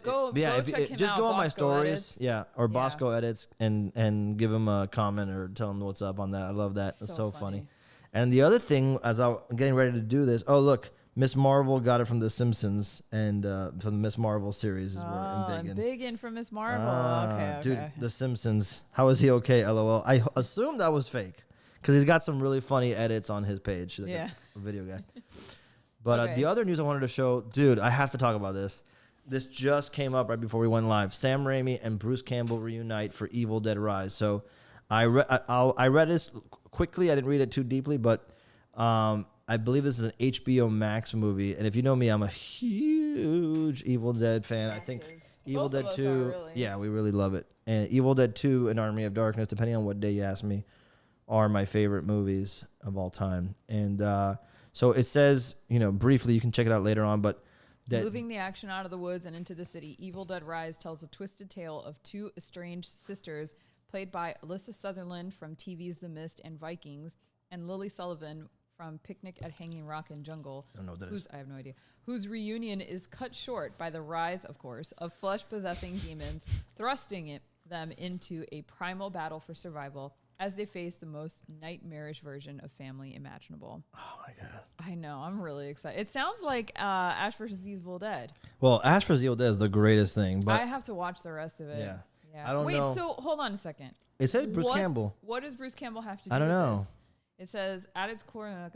just go on my stories, or Bosco Edits, and give him a comment or tell him what's up on that. I love that. It's so funny. And the other thing, as I'm getting ready to do this, oh look, Miss Marvel got it from The Simpsons and from the Miss Marvel series is where embiggen from Miss Marvel. Okay. Dude, The Simpsons. How is he okay? LOL. I assumed that was fake because he's got some really funny edits on his page. He's like a video guy. But the other news I wanted to show, dude, I have to talk about this. This just came up right before we went live. Sam Raimi and Bruce Campbell reunite for Evil Dead Rise. So I read this quickly. I didn't read it too deeply, but I believe this is an HBO Max movie. And if you know me, I'm a huge Evil Dead fan. I think Evil Dead 2, yeah, we really love it. And Evil Dead 2 and Army of Darkness, depending on what day you ask me, are my favorite movies of all time. And so it says, briefly, you can check it out later on, but moving the action out of the woods and into the city, Evil Dead Rise tells a twisted tale of two estranged sisters played by Alyssa Sutherland from TV's The Mist and Vikings, and Lily Sullivan from Picnic at Hanging Rock and Jungle. I don't know what that is. I have no idea. Whose reunion is cut short by the rise, of course, of flesh-possessing demons, thrusting them into a primal battle for survival as they face the most nightmarish version of family imaginable. Oh, my God. I know. I'm really excited. It sounds like Ash vs. Evil Dead. Well, Ash vs. Evil Dead is the greatest thing. But I have to watch the rest of it. Yeah. Yeah. I don't know. Wait, so hold on a second. It said Bruce Campbell. What does Bruce Campbell have to do I don't with know. this? It says at its core. I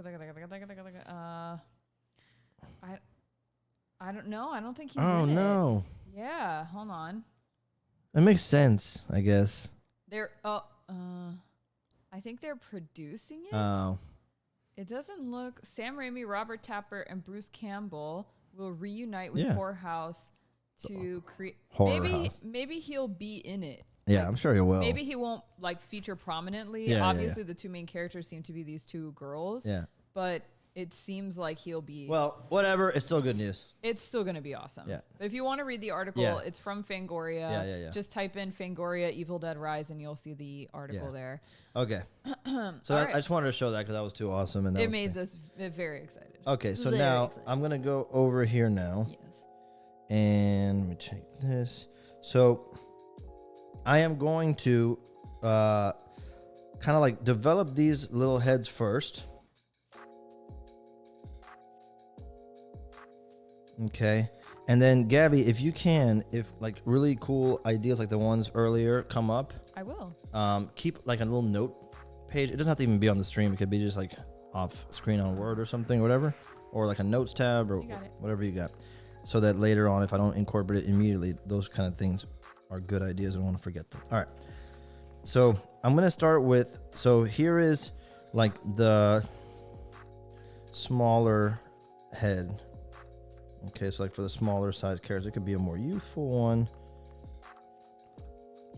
don't know. I don't think he's Oh in no. it. Yeah. Hold on. That makes sense, I guess. They're I think they're producing it. Oh. It doesn't look. Sam Raimi, Robert Tapper, and Bruce Campbell will reunite with Yeah. Horror House to create. Horror House. Maybe he'll be in it. Yeah, Like, I'm sure he will. Maybe he won't like feature prominently. Yeah, Obviously, the two main characters seem to be these two girls. Yeah. But it seems like he'll be. Well, whatever. It's still good news. It's still going to be awesome. Yeah. But if you want to read the article, Yeah. it's from Fangoria. Yeah. Just type in Fangoria Evil Dead Rise and you'll see the article there. Okay. So All right. I just wanted to show that because that was too awesome. And that It was made us very excited. Okay, so Very now excited. I'm going to go over here now. Yes. And let me check this. So I am going to kind of like develop these little heads first. Okay. And then Gabby, if you can, if like really cool ideas like the ones earlier come up, I will. keep like a little note page. It doesn't have to even be on the stream. It could be just like off screen on Word or something or whatever, or like a notes tab or You got it. whatever you got. So that later on, if I don't incorporate it immediately, those kind of things are good ideas. I don't want to forget them. All right. So I'm going to start with, so here is like the smaller head. Okay. So like for the smaller size characters, it could be a more youthful one.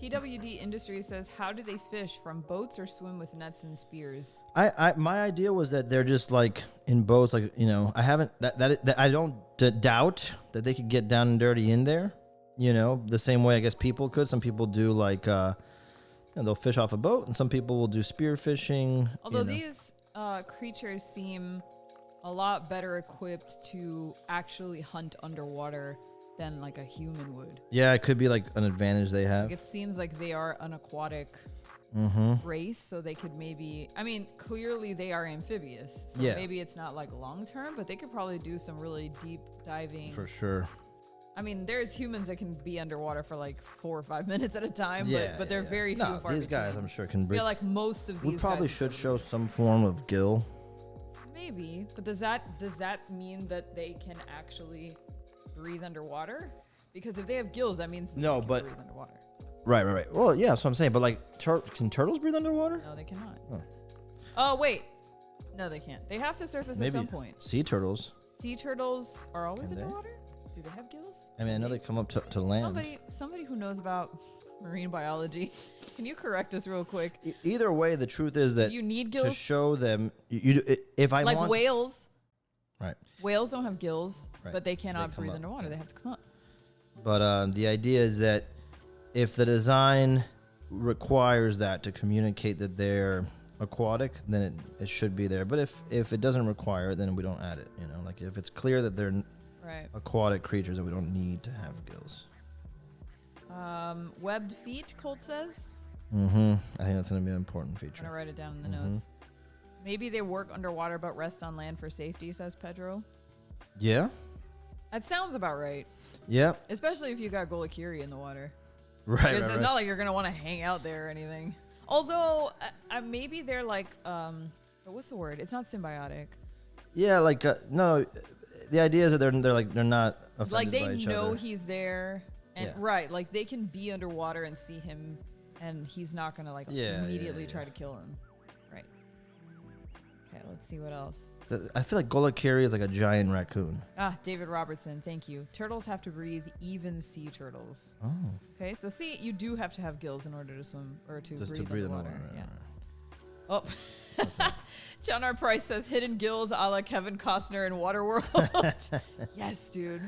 TWD Industries says, how do they fish, from boats or swim with nets and spears? My idea was that they're just like in boats, like, you know, I haven't that I don't doubt that they could get down and dirty in there, you know, the same way I guess people could. Some people do like, you know, they'll fish off a boat, and some people will do spear fishing. Although you know. these creatures seem a lot better equipped to actually hunt underwater than like a human would. Yeah, it could be like an advantage they have. Like, it seems like they are an aquatic race, so they could maybe, I mean, clearly they are amphibious, so Yeah. maybe it's not like long term, but they could probably do some really deep diving. For sure. I mean, there's humans that can be underwater for like 4 or 5 minutes at a time, Yeah, but they're yeah. very few No, and far these between. guys, I'm sure can I breathe. feel like most of these We probably guys should show some form of gill. maybe, but does that mean that they can actually breathe underwater? Because if they have gills, that means No, they can but- breathe underwater. Right. Well, yeah, that's what I'm saying. But like, can turtles breathe underwater? No, they cannot. Oh. Oh wait, no, they can't. They have to surface Maybe at some point. sea turtles. Sea turtles are always Can they? underwater. Do they have gills? I mean, I know they come up to land. Somebody who knows about marine biology, can you correct us real quick? Either way, the truth is that You need to gills, show them, if I like want, whales. right? Whales don't have gills, Right. but they cannot They come breathe up, underwater. yeah. They have to come up. But the idea is that if the design requires that to communicate that they're aquatic, then it should be there. But if it doesn't require it, then we don't add it. You know, like if it's clear that they're Right. aquatic creatures, then we don't need to have gills. Webbed feet, Colt says. I think that's going to be an important I'm feature. gonna write it down in the notes. Maybe they work underwater but rest on land for safety, says Pedro. Yeah. That sounds about right. Yep. Especially if you got Golakiri in the water. Right. Because right, it's right. not like you're gonna want to hang out there or anything. Although maybe they're like what's the word? It's not symbiotic. Yeah. Like no. The idea is that they're not offended Like they by each know other. he's there, and Yeah. right, like they can be underwater and see him, and he's not gonna like Yeah, immediately yeah. try to kill him. Right. Okay, let's see what else. I feel like Golakiri is like a giant raccoon. David Robertson, thank you. Turtles have to breathe, even sea turtles. Oh. Okay, so see, you do have to have gills in order to swim or to Just breathe to breathe in the underwater. water. Yeah. Oh. John R. Price says hidden gills a la Kevin Costner in Waterworld. Yes, dude.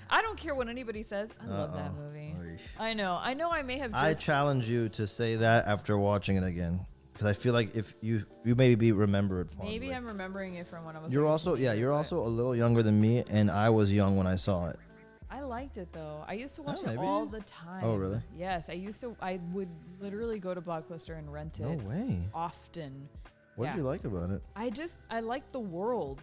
I don't care what anybody says. I love that movie. Oy. I know I may have just... I challenge you to say that after watching it again, because I feel like if you maybe remember it fondly. Maybe I'm remembering it from when I was You're like a also teenager, you're but also a little younger than me, and I was young when I saw it. I liked it though. I used to watch it maybe. all the time. Oh, really? Yes, I would literally go to Blockbuster and rent No it way. often What did you like about it? I like the world.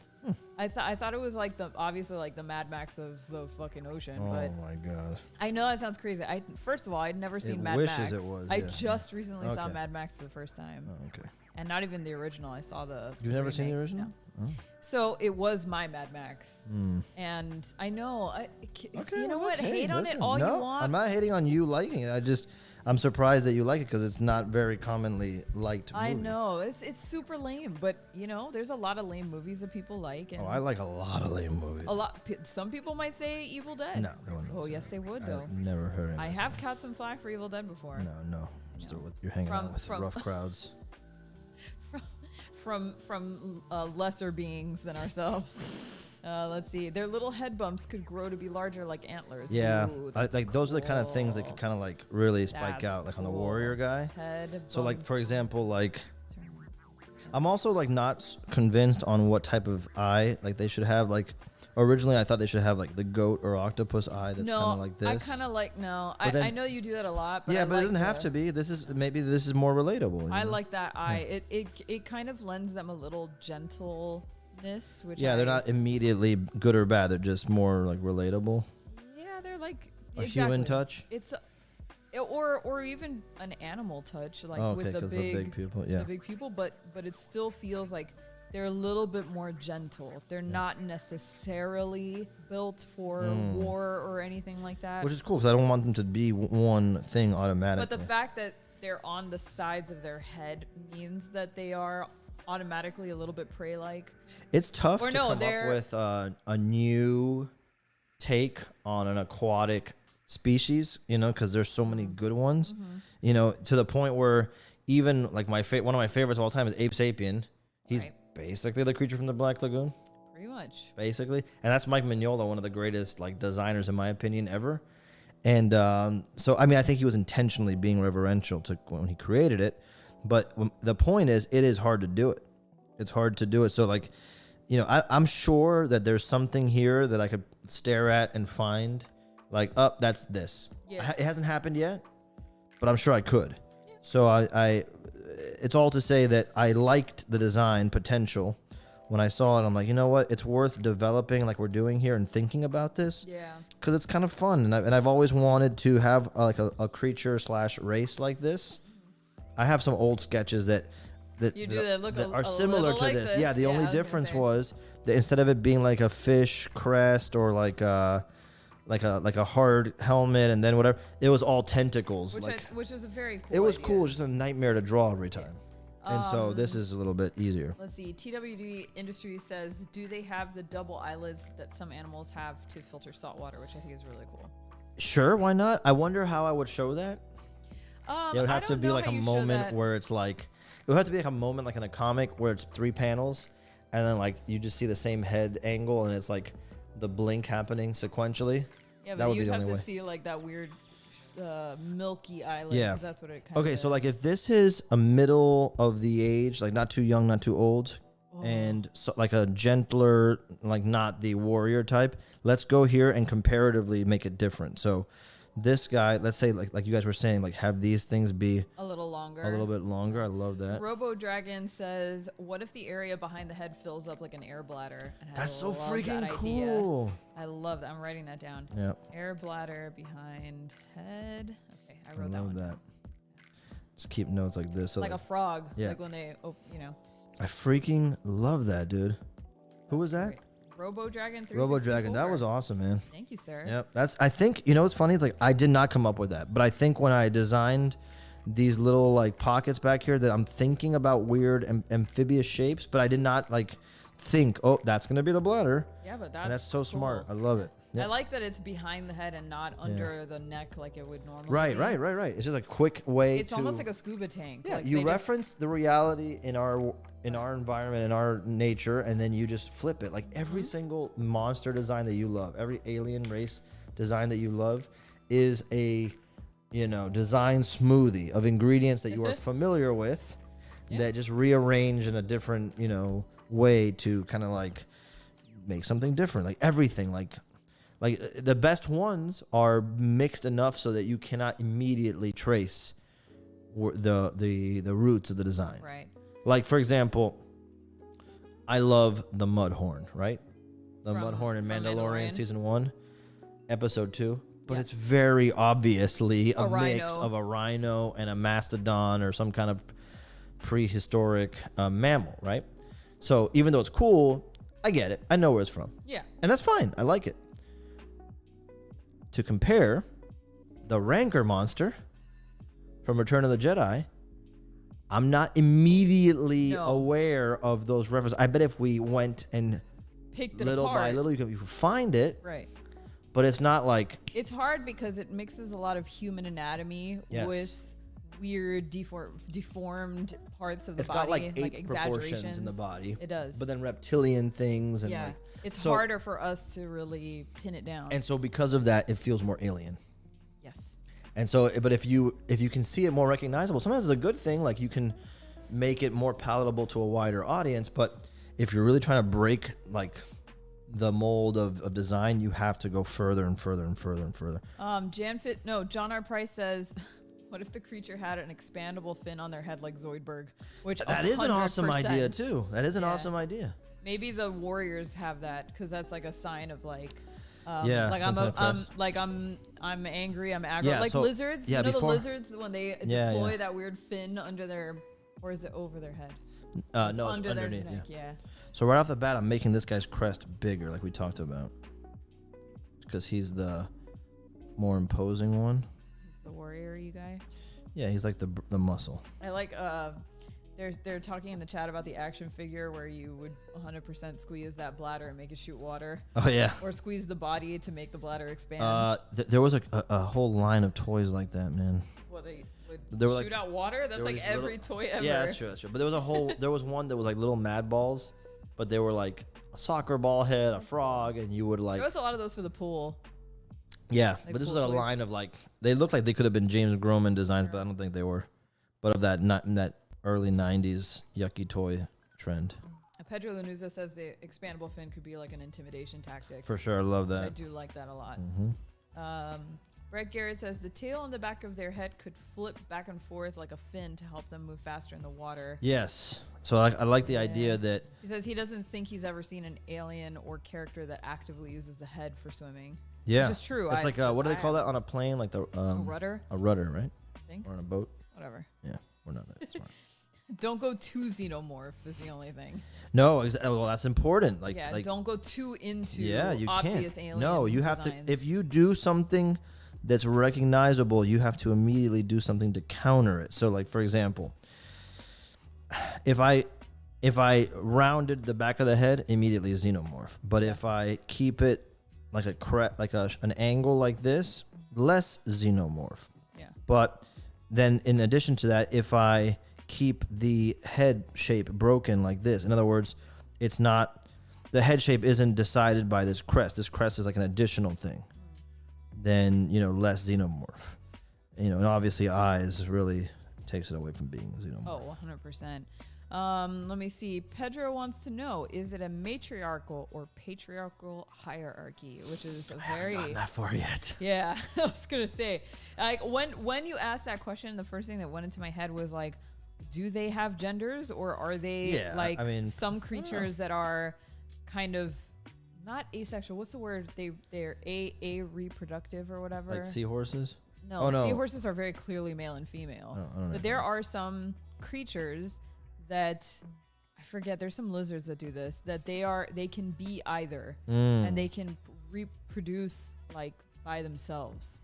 I thought it was like obviously like the Mad Max of the fucking ocean. Oh but my god! I know that sounds crazy. First of all, I'd never seen Mad Max. It was. I just recently saw Mad Max for the first time. Oh, okay. And not even the original. I saw the. You've never seen the original? No. Oh. So it was my Mad Max. And I know. You know what? Hate on it all you want. I'm not hating on you liking it. I'm surprised that you like it because it's not very commonly liked movie. I know. It's super lame. But, you know, there's a lot of lame movies that people like. And I like a lot of lame movies. Some people might say Evil Dead. No, they wouldn't. Oh, yes, they would, though. I've never heard it. I have caught some flack for Evil Dead before. No. You're hanging out with rough crowds. From lesser beings than ourselves. Let's see. Their little head bumps could grow to be larger like antlers. Yeah, Ooh, those are the kind of things that could kind of like really spike out, like on the warrior guy. So like for example, like I'm also like not convinced on what type of eye like they should have. Like originally, I thought they should have like the goat or octopus eye that's kind of like this. I kind of like I know you do that a lot. But yeah, but it doesn't have to be. This is more relatable. I like that eye. It kind of lends them a little gentleness. Which they're not immediately good or bad. They're just more like relatable. Yeah, they're like a human touch. It's or even an animal touch, like with the big people. Yeah, the big people. But it still feels like they're a little bit more gentle. They're not necessarily built for war or anything like that. Which is cool because I don't want them to be one thing automatically. But the fact that they're on the sides of their head means that they are automatically a little bit prey-like. It's tough to come up with a new take on an aquatic species, you know, because there's so many good ones, you know, to the point where even like one of my favorites of all time is Ape Sapien. He's basically the creature from the Black Lagoon. Pretty much. Basically. And that's Mike Mignola, one of the greatest like designers in my opinion ever. And so, I mean, I think he was intentionally being reverential to when he created it. But the point is, it is hard to do it. It's hard to do it. So, like, you know, I'm sure that there's something here that I could stare at and find, like, that's this. Yeah. It hasn't happened yet, but I'm sure I could. Yeah. So it's all to say that I liked the design potential. When I saw it, I'm like, you know what? It's worth developing like we're doing here and thinking about this. Yeah. Because it's kind of fun. And I've always wanted to have like a creature / race like this. I have some old sketches that are similar to this. Yeah, the only difference was that instead of it being like a fish crest or like a hard helmet and then whatever, it was all tentacles. Which is a very cool. It was cool. It was just a nightmare to draw every time. And so this is a little bit easier. Let's see. TWD Industries says, do they have the double eyelids that some animals have to filter salt water, which I think is really cool. Sure, why not? I wonder how I would show that. It would have to be like a moment where it's like, it would have to be like a moment like in a comic where it's 3 panels and then like you just see the same head angle and it's like the blink happening sequentially. Yeah, but you have to see like that weird milky eyelid. Yeah, that's what it kind of is. So like if this is a middle of the age, like not too young, not too old, and so like a gentler, like not the warrior type, let's go here and comparatively make it different. So this guy, let's say like you guys were saying, like have these things be a little longer. A little bit longer. I love that. Robo Dragon says, what if the area behind the head fills up like an air bladder? And that's so freaking cool. I love that. I'm writing that down. Yeah. Air bladder behind head. Okay, I wrote that one. That. Just keep notes like this. So like a frog. Yeah. Like when they, you know. I freaking love that, dude. Who was that? Great. Robo Dragon 364. Robo Dragon, that was awesome, man. Thank you, sir. Yep, I think, you know what's funny? It's like I did not come up with that, but I think when I designed these little like pockets back here that I'm thinking about weird amphibious shapes, but I did not like think, oh, that's going to be the bladder. Yeah, but that's so cool. Smart. I love it. Yep. I like that it's behind the head and not under the neck like it would normally be. Right. It's just a quick way It's almost like a scuba tank. Yeah, like you reference the reality in our environment, in our nature, and then you just flip it. Like every single monster design that you love, every alien race design that you love is a, you know, design smoothie of ingredients that you are familiar with that just rearrange in a different, you know, way to kind of like make something different. Like everything, like the best ones are mixed enough so that you cannot immediately trace the roots of the design. Right. Like, for example, I love the Mudhorn, right? The Mudhorn in Mandalorian season 1, episode 2. But it's very obviously a mix of a rhino and a mastodon or some kind of prehistoric mammal, right? So even though it's cool, I get it. I know where it's from. Yeah. And that's fine. I like it. To compare, the Rancor monster from Return of the Jedi, I'm not immediately aware of those references. I bet if we went and picked it little apart, by little, you can find it. Right. But it's not like... It's hard because it mixes a lot of human anatomy with weird deformed parts of the body. It's got like ape proportions in the body. It does. But then reptilian things. And it's harder for us to really pin it down. And so because of that, it feels more alien. Yes. And so, but if you can see it more recognizable, sometimes it's a good thing. Like you can make it more palatable to a wider audience. But if you're really trying to break like the mold of design, you have to go further and further and further and further. John R. Price says, what if the creature had an expandable fin on their head like Zoidberg? Which that is an awesome idea too. That is an awesome idea. Maybe the Warriors have that because that's like a sign of like, I'm angry, I'm aggro. Yeah, like so, lizards, yeah, you know the lizards when they deploy that weird fin under their, or is it over their head? No, it's under underneath. Their neck, yeah. So right off the bat, I'm making this guy's crest bigger, like we talked about, because he's the more imposing one. He's the warrior, you guy. Yeah, he's like the muscle. I like. They're talking in the chat about the action figure where you would 100% squeeze that bladder and make it shoot water. Oh yeah. Or squeeze the body to make the bladder expand. There was a whole line of toys like that, man. What they would shoot out water? That's like every toy ever. Yeah, that's true. That's true. But there was one that was like little mad balls, but they were like a soccer ball head, a frog, and you would like. There was a lot of those for the pool. Yeah, like but this is toys. a line of like they looked like they could have been James Groman designs, but I don't think they were. But of that early '90s yucky toy trend. Pedro Lanuza says the expandable fin could be like an intimidation tactic. For sure, I love that. I do like that a lot. Mm-hmm. Brett Garrett says the tail on the back of their head could flip back and forth like a fin to help them move faster in the water. Yes. So I like the idea that... He says he doesn't think he's ever seen an alien or character that actively uses the head for swimming. Yeah. Which is true. It's like, what do they call that on a plane? Like the... a rudder? A rudder, right? I think. Or on a boat? Whatever. Yeah, we're not that smart. Don't go too xenomorph is the only thing. No, well, that's important. Like, don't go too into you obvious can't. alien No, you have designs. to... If you do something that's recognizable, you have to immediately do something to counter it. So, like, for example, if I rounded the back of the head, immediately xenomorph. But if I keep it like an angle like this, less xenomorph. Yeah. But then in addition to that, if I keep the head shape broken like this, in other words, it's not, the head shape isn't decided by this crest. This crest is like an additional thing. Then, less xenomorph. And obviously eyes really takes it away from being xenomorph. Oh, 100%. Let me see. Pedro wants to know, is it a matriarchal or patriarchal hierarchy? Which is a very... Not that far yet. Yeah, I was going to say. Like, when you asked that question, the first thing that went into my head was like, do they have genders, or are they some creatures that are kind of not asexual? What's the word? They're a reproductive or whatever. Like seahorses? No, seahorses are very clearly male and female. I don't know. But there are some creatures that I forget. There's some lizards that do this. That they can be either, and they can reproduce like by themselves.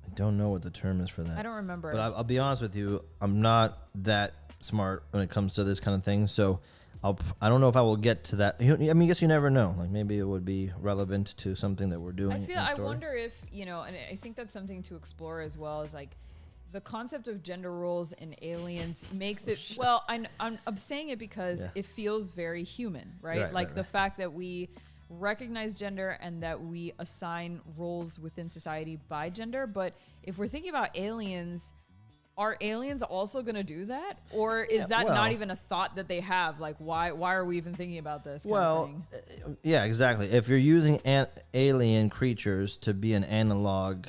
I don't know what the term is for that. I don't remember. But I'll be honest with you, I'm not that smart when it comes to this kind of thing. So I don't know if I will get to that. I mean, I guess you never know. Like maybe it would be relevant to something that we're doing. I wonder if, and I think that's something to explore as well, is like the concept of gender roles in Aliens makes it, well, I'm saying it because it feels very human, right? The fact that we recognize gender and that we assign roles within society by gender. But if we're thinking about aliens, are aliens also going to do that? Or is that not even a thought that they have? Like, why are we even thinking about this kind of thing? Yeah, exactly. If you're using alien creatures to be an analog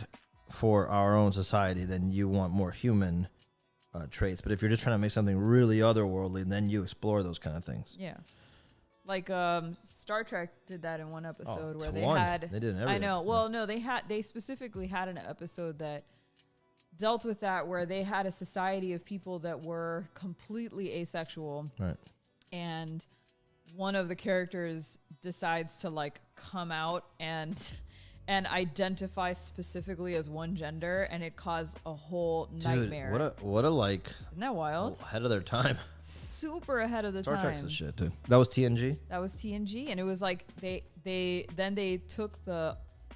for our own society, then you want more human traits. But if you're just trying to make something really otherworldly, then you explore those kind of things. Yeah. Like Star Trek did that in one episode where they did everything. I know. Well, no, they specifically had an episode that dealt with that, where they had a society of people that were completely asexual. Right. And one of the characters decides to like come out and identify specifically as one gender, and it caused a whole nightmare. What a like. Isn't that wild? Ahead of their time. Super ahead of the Star time. Trek's the shit, dude. That was TNG? That was TNG, and it was like they took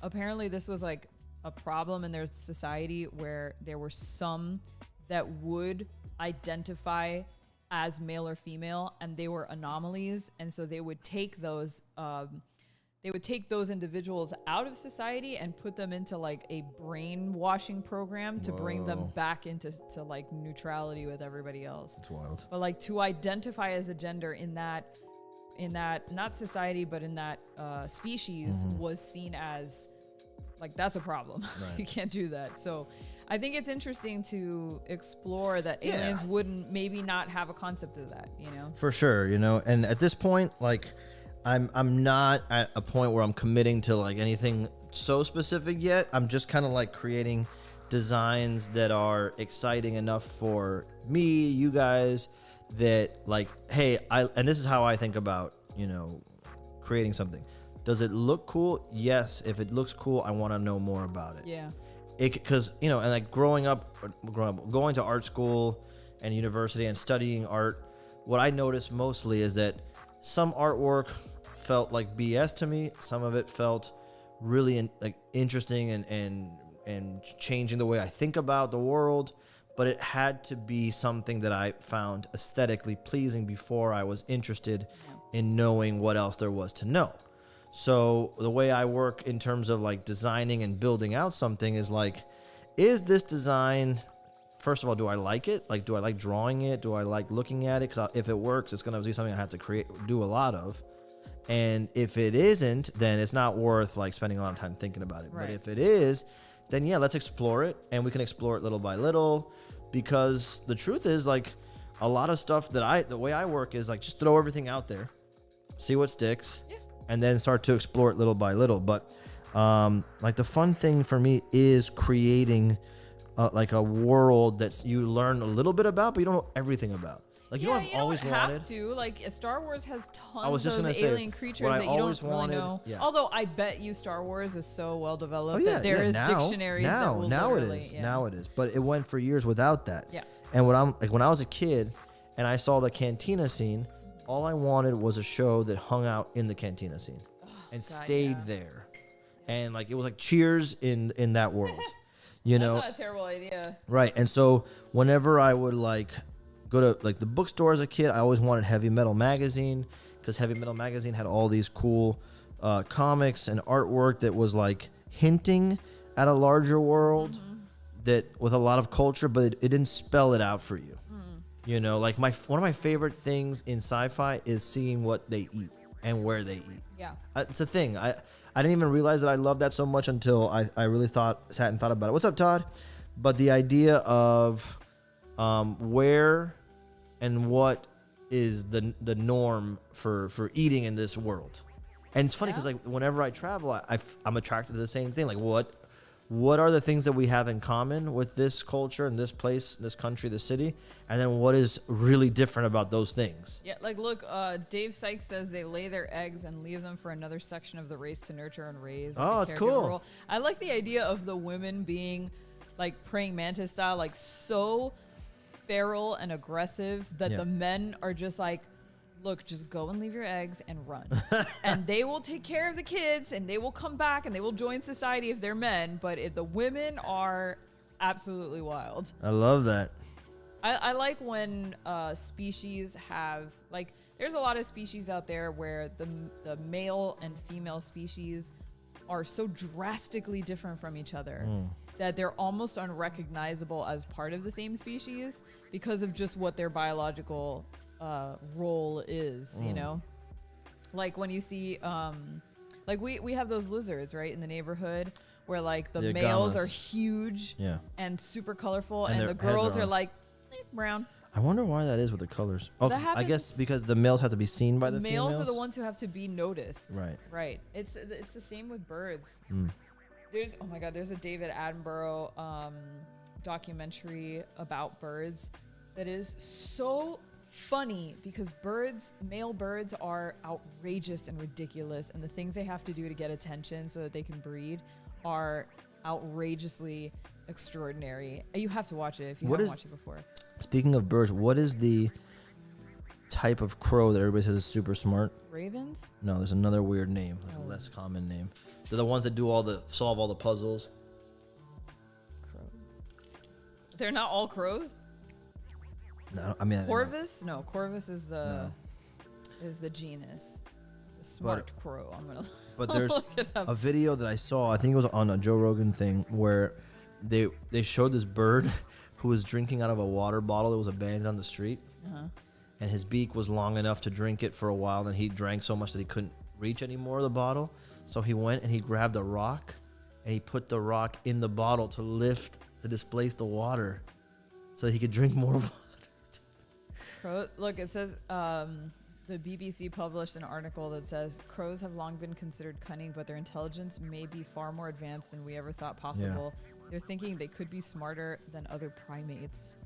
apparently this was like a problem in their society where there were some that would identify as male or female, and they were anomalies, and so they would take those individuals out of society and put them into like a brainwashing program to bring them back into like neutrality with everybody else. That's wild. But like to identify as a gender in that not society but in that species was seen as like, that's a problem. Right. You can't do that. So I think it's interesting to explore that aliens wouldn't maybe not have a concept of that, you know? For sure, you know, and at this point, like, I'm not at a point where I'm committing to like anything so specific yet. I'm just kind of like creating designs that are exciting enough for me, you guys, that like, hey, and this is how I think about, you know, creating something. Does it look cool? Yes. If it looks cool, I want to know more about it. Yeah. Because, you know, and like going to art school and university and studying art, what I noticed mostly is that some artwork felt like BS to me. Some of it felt really interesting and changing the way I think about the world. But it had to be something that I found aesthetically pleasing before I was interested in knowing what else there was to know. So the way I work in terms of like designing and building out something is like, is this design, first of all, do I like it? Like, do I like drawing it? Do I like looking at it? Because if it works, it's going to be something I have to do a lot of. And if it isn't, then it's not worth like spending a lot of time thinking about it. Right. But if it is, then yeah, let's explore it. And we can explore it little by little, because the truth is like a lot of stuff the way I work is like just throw everything out there, see what sticks. Yeah. And then start to explore it little by little. But like the fun thing for me is creating like a world that you learn a little bit about, but you don't know everything about. Like, you know, I've always wanted. Have to. Like, Star Wars has tons of alien creatures that you don't really know. Yeah. Although I bet you Star Wars is so well developed that there is dictionaries that will now it is. Yeah. Now it is. But it went for years without that. Yeah. And when I was a kid and I saw the cantina scene, all I wanted was a show that hung out in the cantina scene and stayed there. And like, it was like Cheers in that world, you know? That's not a terrible idea. Right. And so whenever I would like go to like the bookstore as a kid, I always wanted Heavy Metal Magazine, because Heavy Metal Magazine had all these cool comics and artwork that was like hinting at a larger world that with a lot of culture, but it didn't spell it out for you. You know, like one of my favorite things in sci-fi is seeing what they eat and where they eat. Yeah. It's a thing. I didn't even realize that I loved that so much until I really sat and thought about it. What's up, Todd? But the idea of where and what is the norm for eating in this world. And it's funny because like whenever I travel, I'm attracted to the same thing. Like what are the things that we have in common with this culture and this place, this country, this city? And then what is really different about those things? Yeah, like look, Dave Sykes says they lay their eggs and leave them for another section of the race to nurture and raise. Oh, it's cool. Role. I like the idea of the women being like praying mantis style, like so feral and aggressive that the men are just like, look, just go and leave your eggs and run. And they will take care of the kids and they will come back and they will join society if they're men. But if the women are absolutely wild. I love that. I like when species have, like, there's a lot of species out there where the male and female species are so drastically different from each other that they're almost unrecognizable as part of the same species because of just what their biological role is, you know? Like when you see, like we have those lizards, right, in the neighborhood where like the males are huge and super colorful and the girls are like Brown. I wonder why that is with the colors. Oh, That I guess happens- because the males have to be seen by the Males females. are the ones who have to be noticed. Right. Right. It's the same with birds. Mm. There's oh my god, there's a David Attenborough documentary about birds that is so funny because male birds are outrageous and ridiculous, and the things they have to do to get attention so that they can breed are outrageously extraordinary. You have to watch it if you haven't watched it before. Speaking of birds, what is the type of crow that everybody says is super smart? Ravens? No, there's another weird name, like a less common name. They're the ones that solve all the puzzles. Crows. They're not all crows? No, I mean Corvus? No, Corvus is the genus. The smart crow. I'm gonna. But there's look it up. a video that I saw. I think it was on a Joe Rogan thing where they showed this bird who was drinking out of a water bottle that was abandoned on the street, and his beak was long enough to drink it for a while. Then he drank so much that he couldn't reach any more of the bottle. So he went and he grabbed a rock, and he put the rock in the bottle to displace the water, so that he could drink more water. Look, it says the BBC published an article that says crows have long been considered cunning, but their intelligence may be far more advanced than we ever thought possible. Yeah. They're thinking they could be smarter than other primates.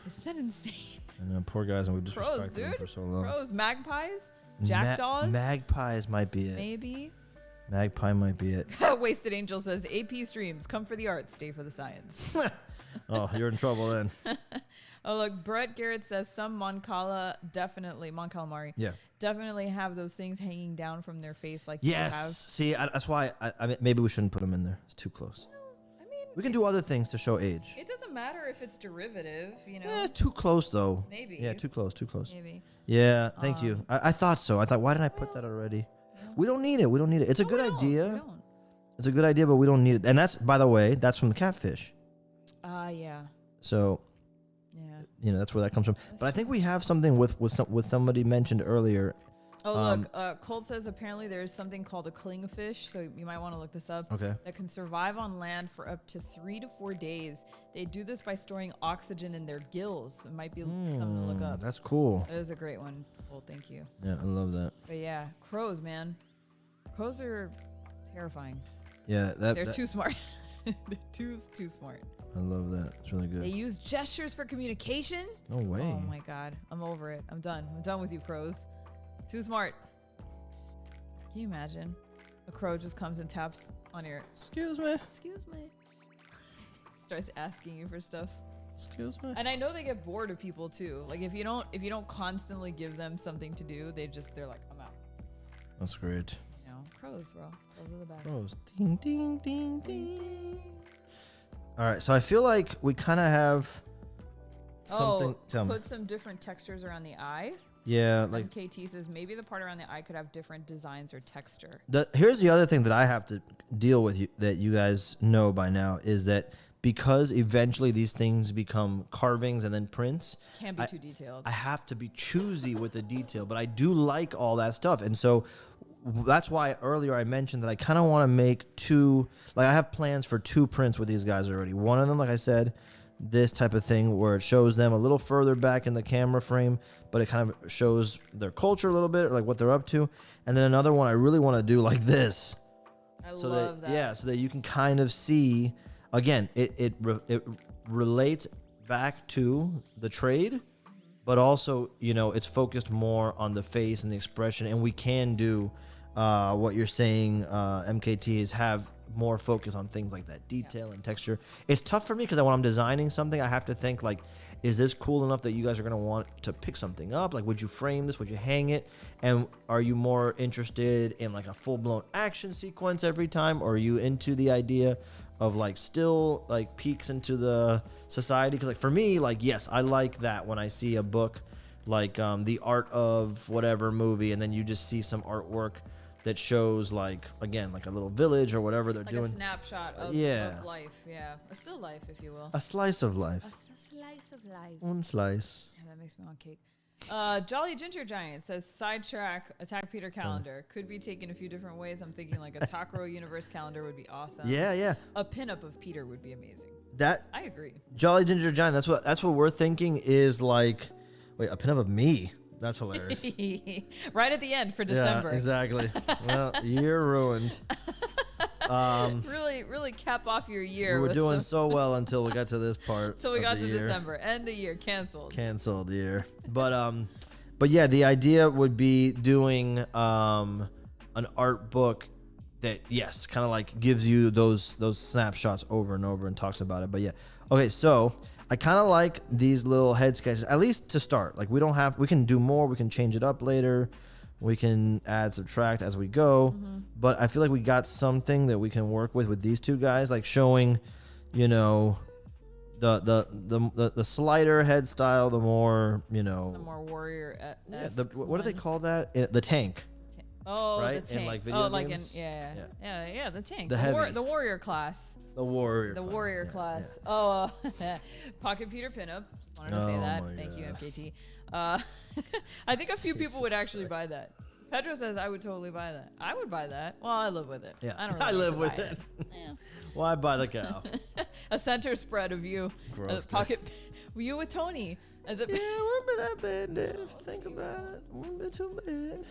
Isn't that insane? I know, poor guys, and we've disrespected them for so long. Crows, magpies, jackdaws. Magpies might be it. Maybe. Magpie might be it. Wasted Angel says AP streams, come for the art, stay for the science. Oh, you're in trouble then. Oh, look, Brett Garrett says some Mon calamari, definitely have those things hanging down from their face like you have. See, that's why I mean, maybe we shouldn't put them in there. It's too close. I mean, we can do other things to show age. It doesn't matter if it's derivative, you know. Yeah, it's too close though. Maybe. Yeah, too close. Maybe. Yeah, thank you. I thought so. I thought, why didn't I put that already? Yeah. We don't need it. It's a good idea. We don't. It's a good idea, but we don't need it. And that's, by the way, that's from the catfish. Yeah. So. You know, that's where that comes from. But I think we have something with somebody mentioned earlier. Oh, look, Colt says apparently there is something called a clingfish, so you might want to look this up. Okay. That can survive on land for up to 3 to 4 days. They do this by storing oxygen in their gills. It might be something to look up. That's cool. That is a great one, Colt. Thank you. Yeah, I love that. But yeah, crows, man. Crows are terrifying. Yeah, they're too smart. They're too smart. I love that. It's really good. They use gestures for communication? No way. Oh my god. I'm over it. I'm done. I'm done with you, crows. Too smart. Can you imagine? A crow just comes and taps on your... Excuse me. Starts asking you for stuff. Excuse me. And I know they get bored of people too. Like if you don't constantly give them something to do, they're like, I'm out. That's great. You know, crows, bro. Those are the best. Crows. Ding, ding, ding, ding. All right, so I feel like we kind of have something. Put some different textures around the eye. Yeah, like KT says maybe the part around the eye could have different designs or texture. Here's the other thing that I have to deal with that you guys know by now is that because eventually these things become carvings and then prints. Can't be too detailed. I have to be choosy with the detail, but I do like all that stuff, and so. That's why earlier I mentioned that I kind of want to make I have plans for 2 prints with these guys already. One of them, like I said, this type of thing where it shows them a little further back in the camera frame, but it kind of shows their culture a little bit, or like what they're up to. And then another one I really want to do like this. I love that. Yeah, so that you can kind of see, again, it relates back to the trade, but also, you know, it's focused more on the face and the expression, and we can do what you're saying, MKT, is have more focus on things like that detail and texture. It's tough for me because when I'm designing something, I have to think like, is this cool enough that you guys are going to want to pick something up? Like, would you frame this? Would you hang it? And are you more interested in like a full-blown action sequence every time? Or are you into the idea of like still like peeks into the society? Because like for me, like, yes, I like that when I see a book like the art of whatever movie, and then you just see some artwork that shows like, again, like a little village or whatever they're doing. Like a snapshot of life, yeah. A still life, if you will. A slice of life. A slice of life. One slice. Yeah, that makes me want cake. Jolly Ginger Giant says, sidetrack, Attack Peter calendar. Could be taken a few different ways. I'm thinking like a Takaro Universe calendar would be awesome. Yeah. A pinup of Peter would be amazing. That I agree. Jolly Ginger Giant. That's what we're thinking is like. Wait, a pinup of me. That's hilarious. Right at the end for December. Yeah, exactly. Well, year ruined. Really cap off your year. We were doing so well until we got to this part. Until we got to year. December. End the year. Canceled. Canceled year. But yeah, the idea would be doing an art book that, yes, kind of like gives you those snapshots over and over and talks about it. But yeah. Okay, so I kind of like these little head sketches, at least to start. Like we can do more. We can change it up later. We can add, subtract as we go. Mm-hmm. But I feel like we got something that we can work with these two guys, like showing, you know, the slighter head style, the more, you know. The more warrior. What do they call that? The tank. Oh, right? The tank. In like video games? Yeah, the tank. The warrior class. The warrior class. Yeah. Oh, Pocket Peter pinup. Just wanted to say that. Thank you, MKT. I think a few people would actually buy that. Pedro says I would totally buy that. I would buy that. Well, I live with it. Yeah, I don't really I live with it. Yeah. Why buy the cow? A center spread of you. Gross. Pocket. You with Tony. As it. Yeah, it wouldn't be that bad, Dad. If you think about it, it wouldn't be too bad.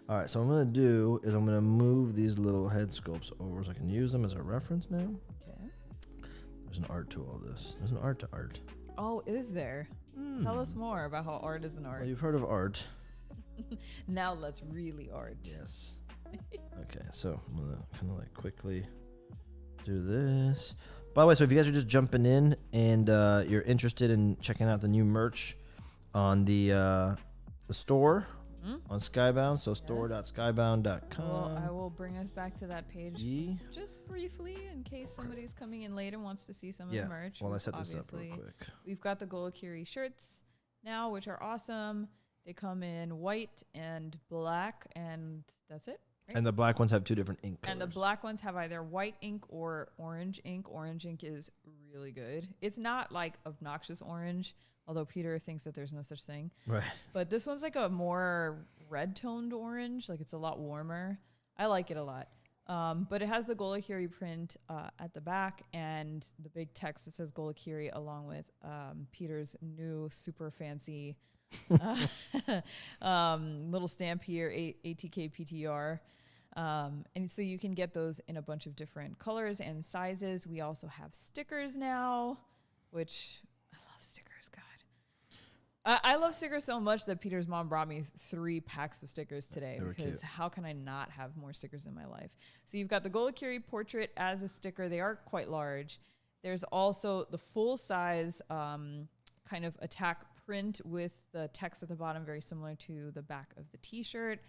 All right, so what I'm going to do is I'm going to move these little head sculpts over so I can use them as a reference now. Okay. There's an art to all this. There's an art to art. Oh, is there? Tell us more about how art is an art. Well, you've heard of art. Now let's really art. Yes. Okay, so I'm going to kind of like quickly do this. By the way, so if you guys are just jumping in and you're interested in checking out the new merch on the store, on Skybound, so store.skybound.com. Well, I will bring us back to that page just briefly in case somebody's coming in late and wants to see some of the merch. Well, I set this up real quick. We've got the GOLAKIRI shirts now, which are awesome. They come in white and black, and that's it. Right? And the black ones have two different ink colors. And the black ones have either white ink or orange ink. Orange ink is really good. It's not like obnoxious orange, although Peter thinks that there's no such thing. Right. But this one's like a more red-toned orange. Like it's a lot warmer. I like it a lot. But it has the GOLAKIRI print at the back and the big text that says GOLAKIRI along with Peter's new super fancy little stamp here, ATK PTR. And so you can get those in a bunch of different colors and sizes. We also have stickers now, which I love stickers, God. I love stickers so much that Peter's mom brought me 3 packs of stickers today because how can I not have more stickers in my life? So you've got the GOLAKIRI portrait as a sticker. They are quite large. There's also the full size kind of attack print with the text at the bottom, very similar to the back of the t-shirt.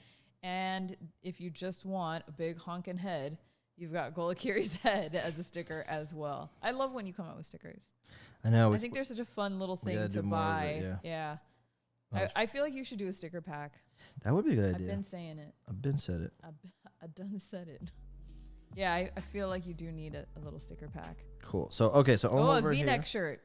And if you just want a big honkin' head, you've got GOLAKIRI's head as a sticker as well. I love when you come out with stickers. I know. I think they're such a fun little thing to buy. Yeah. I feel like you should do a sticker pack. That would be a good idea. I've been saying it. I've been said it. I've done said it. Yeah, I feel like you do need a little sticker pack. Cool. So, okay. So over a V-neck here. shirt.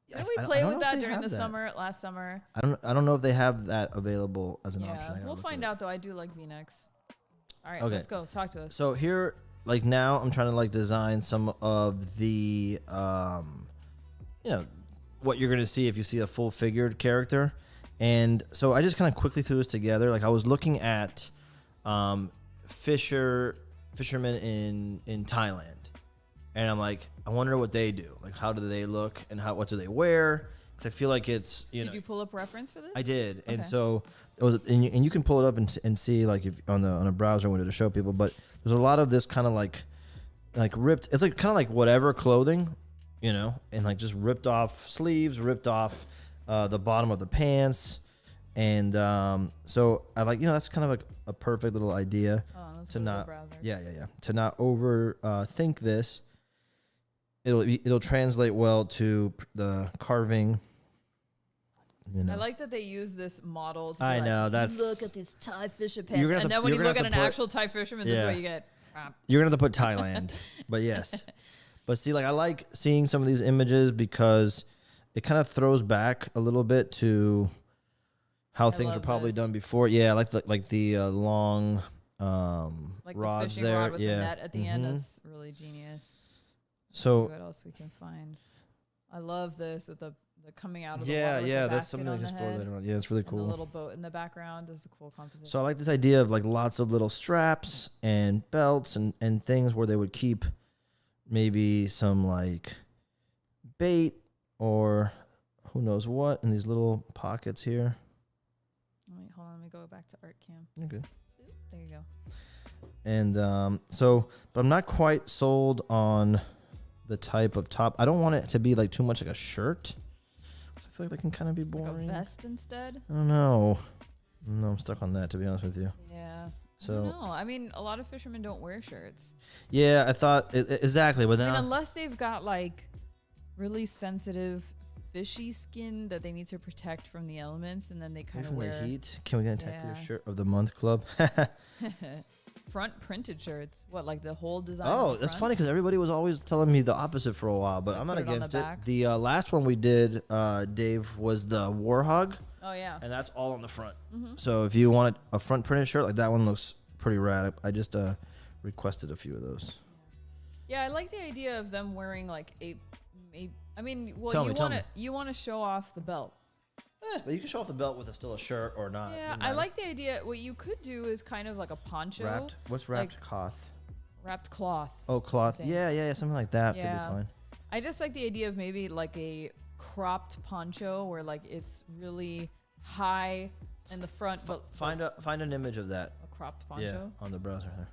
Didn't we play with that during the summer, last summer? I don't know if they have that available as an option. We'll find out though. I do like V-necks. All right, let's go. Talk to us. So here, like now, I'm trying to like design some of the, what you're gonna see if you see a full figured character, and so I just kind of quickly threw this together. Like I was looking at, fishermen in Thailand. And I'm like, I wonder what they do. Like, how do they look and what do they wear? Because I feel like it's, Did you pull up reference for this? I did. Okay. And so it was, and you can pull it up and see like if on a browser window to show people. But there's a lot of this kind of like ripped. It's like kind of like whatever clothing, and like just ripped off sleeves, ripped off the bottom of the pants. And so I like, that's kind of like a perfect little idea to not, to not think this. It'll translate well to the carving. I like that they use this model to look at these Thai fisher pants. And then when you look at an actual Thai fisherman, this is what you get. You're going to have to put Thailand. But yes. But see, like I like seeing some of these images because it kind of throws back a little bit to how things were probably done before. Yeah, like the long like rods the fishing there. rod with the net at the end. That's really genius. So what else we can find? I love this with the coming out of the yeah, water. yeah, with the that's something I basket can on the explore head, later on. Yeah, it's really and cool. the little boat in the background is a cool composition. So I like this idea of like lots of little straps and belts and things where they would keep maybe some like bait or who knows what in these little pockets here. Wait, hold on. Let me go back to art cam. You're good. There you go. And but I'm not quite sold on the type of top. I don't want it to be like too much like a shirt. I feel like that can kind of be boring. Like a vest instead? I don't know. No, I'm stuck on that, to be honest with you. Yeah. So No, I mean, a lot of fishermen don't wear shirts. yeah, I thought exactly, but then I mean, unless they've got like really sensitive fishy skin that they need to protect from the elements, and then they kind of from wear the heat. Can we get a Tapier Yeah. shirt of the month club? front printed shirts. What, like the whole design? Oh, on the that's front? funny because everybody was always telling me the opposite for a while, but Like I'm not put it on the against it. back? The last one we did, Dave, was the Warhog, Oh yeah. and that's all on the front. Mm-hmm. So if you wanted a front printed shirt, like that one looks pretty rad. I just requested a few of those. Yeah, I like the idea of them wearing like a. I mean, well, Tell me. you want to show off the belt. But you can show off the belt with still a shirt or not. Yeah, I like the idea. What you could do is kind of like a poncho, wrapped. What's wrapped? like- Cloth. wrapped cloth. Oh, cloth. thing. Yeah, something like that Yeah. could be fine. I just like the idea of maybe like a cropped poncho where like it's really high in the front, but Find an image of that. a cropped poncho. Yeah, on the browser there.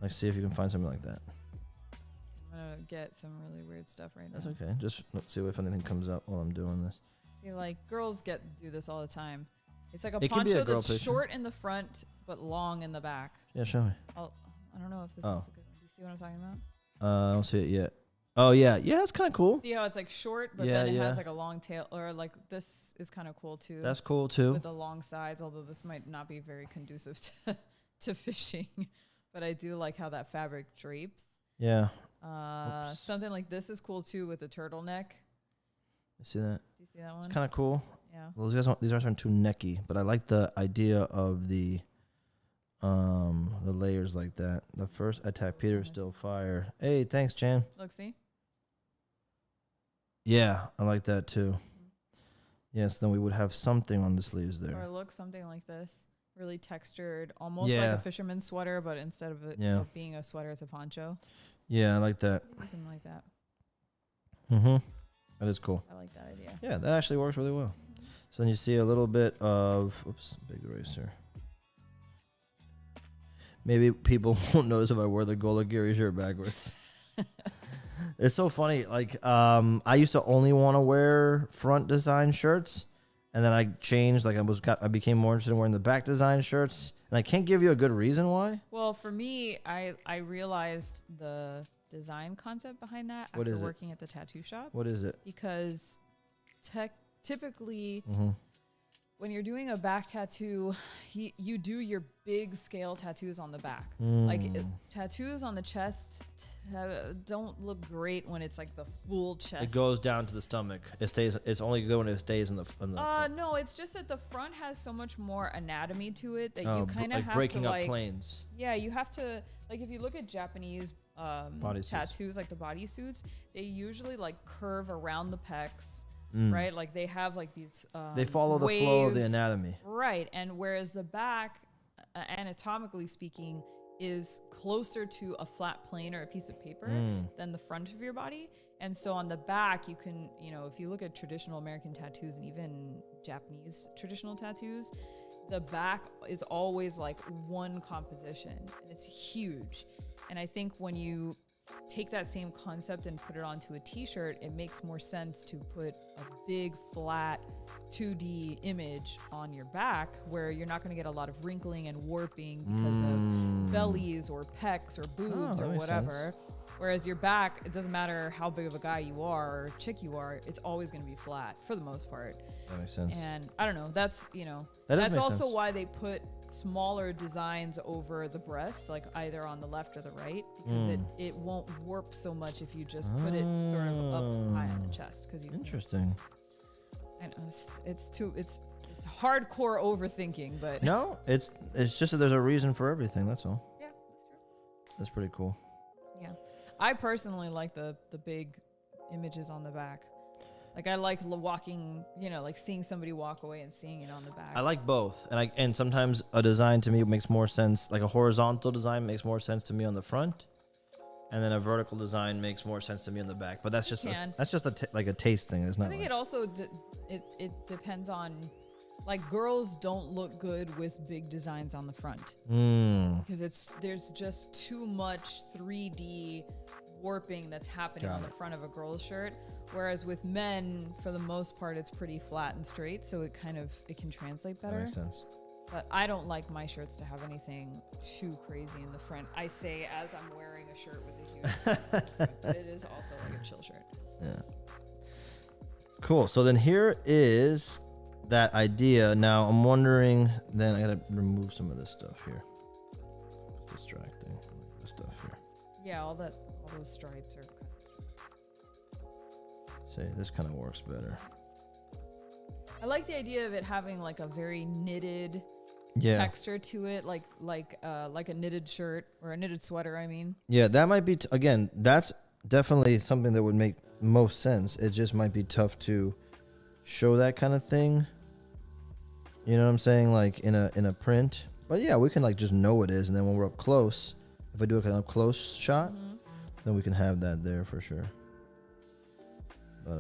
Like, see if you can find something like that. I'm gonna get some really weird stuff right That's now. okay. Just see if anything comes up while I'm doing this. See, like girls do this all the time. It's like a It could be a poncho girl that's picture. short in the front but long in the back. Yeah, show me. I don't know if this Oh. is a good one. Do you see what I'm talking about? I don't see it yet. Oh yeah, that's kind of cool. See how it's like short, but Yeah, then it yeah. has like a long tail, or like this is kind of cool too. That's cool too. with the long sides, although this might not be very conducive to fishing. But I do like how that fabric drapes. Yeah. Something like this is cool too with the turtleneck. You see that? Do you see that one? It's kind of cool. Yeah. These aren't too necky, but I like the idea of the layers like that. The first attack, Peter is still fire. Hey, thanks, Jan. Look, see? Yeah, I like that too. Yes, then we would have something on the sleeves there. Or look, something like this. Really textured, almost like Yeah. a fisherman's sweater, but instead of it Yeah. being a sweater, it's a poncho. Yeah, I like that. Something like that. Mm-hmm. That is cool. I like that idea. Yeah, that actually works really well. So then you see a little bit of, oops, big eraser. Maybe people won't notice if I wear the GOLAKIRI shirt backwards. It's so funny. Like, I used to only want to wear front design shirts, and then I changed. Like, I became more interested in wearing the back design shirts, and I can't give you a good reason why. Well, for me, I realized the design concept behind that What after is it? working at the tattoo shop. What is it? Because typically Mm-hmm. when you're doing a back tattoo, you do your big scale tattoos on the back. Mm. Like tattoos on the chest don't look great when it's like the full chest. It goes down to the stomach. It stays. It's only good when it stays in the. front. No, it's just that the front has so much more anatomy to it that Oh, you kind of like have breaking to up like. planes. Yeah, you have to like if you look at Japanese Bodysuits. tattoos, like the bodysuits, they usually like curve around the pecs, Mm. right? Like they have like these. They follow the flow of the wave- anatomy. Right, and whereas the back, anatomically speaking, is closer to a flat plane or a piece of paper than the front of your body. And so on the back, you can, if you look at traditional American tattoos and even Japanese traditional tattoos, the back is always like one composition and it's huge. And I think when you take that same concept and put it onto a t-shirt, it makes more sense to put a big flat 2D image on your back where you're not going to get a lot of wrinkling and warping because of bellies or pecs or boobs that or makes whatever. Whereas your back, it doesn't matter how big of a guy you are or chick you are, it's always going to be flat for the most part. That makes sense. And I don't know, that's, That that's makes also sense. why they put smaller designs over the breast, like either on the left or the right, because it won't warp so much if you just put it sort of up high on the chest. Because Interesting. I know it's hardcore overthinking, but No, it's just that there's a reason for everything. That's all. yeah, that's true. That's pretty cool. Yeah. I personally like the big images on the back. Like I like walking, like seeing somebody walk away and seeing it on the back. I like both, and sometimes a design to me makes more sense. Like a horizontal design makes more sense to me on the front, and then a vertical design makes more sense to me on the back. But that's just like a taste thing. It's not. I think it also it depends on, like, girls don't look good with big designs on the front because there's just too much 3D warping that's happening on the front of a girl's shirt. Whereas with men, for the most part, it's pretty flat and straight, so it can translate better. That makes sense. But I don't like my shirts to have anything too crazy in the front. I say as I'm wearing a shirt with a huge but it is also like a chill shirt. Yeah. Cool. So then here is that idea. Now I'm wondering, then I gotta remove some of this stuff here. It's distracting. This stuff here. Yeah, all those stripes are kind of... See, this kind of works better. I like the idea of it having like a very knitted texture to it, like a knitted shirt or a knitted sweater. I mean. Yeah, that might be again. That's definitely something that would make most sense. It just might be tough to show that kind of thing. You know what I'm saying? Like in a print. But yeah, we can like just know it is, and then when we're up close, if I do a kind of close shot, then we can have that there for sure. But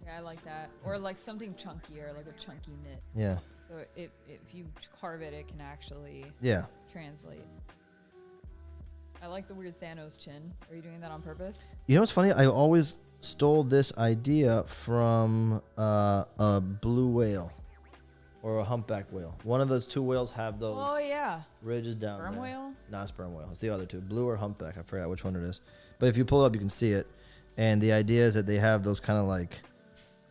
yeah, I like that. Or like something chunkier, like a chunky knit. Yeah. So if you carve it, it can actually translate. I like the weird Thanos chin. Are you doing that on purpose? You know what's funny? I always stole this idea from a blue whale or a humpback whale. One of those two whales have those ridges down sperm there. Whale? Not sperm whale. It's the other two, blue or humpback. I forgot which one it is. But if you pull it up, you can see it. And the idea is that they have those kind of like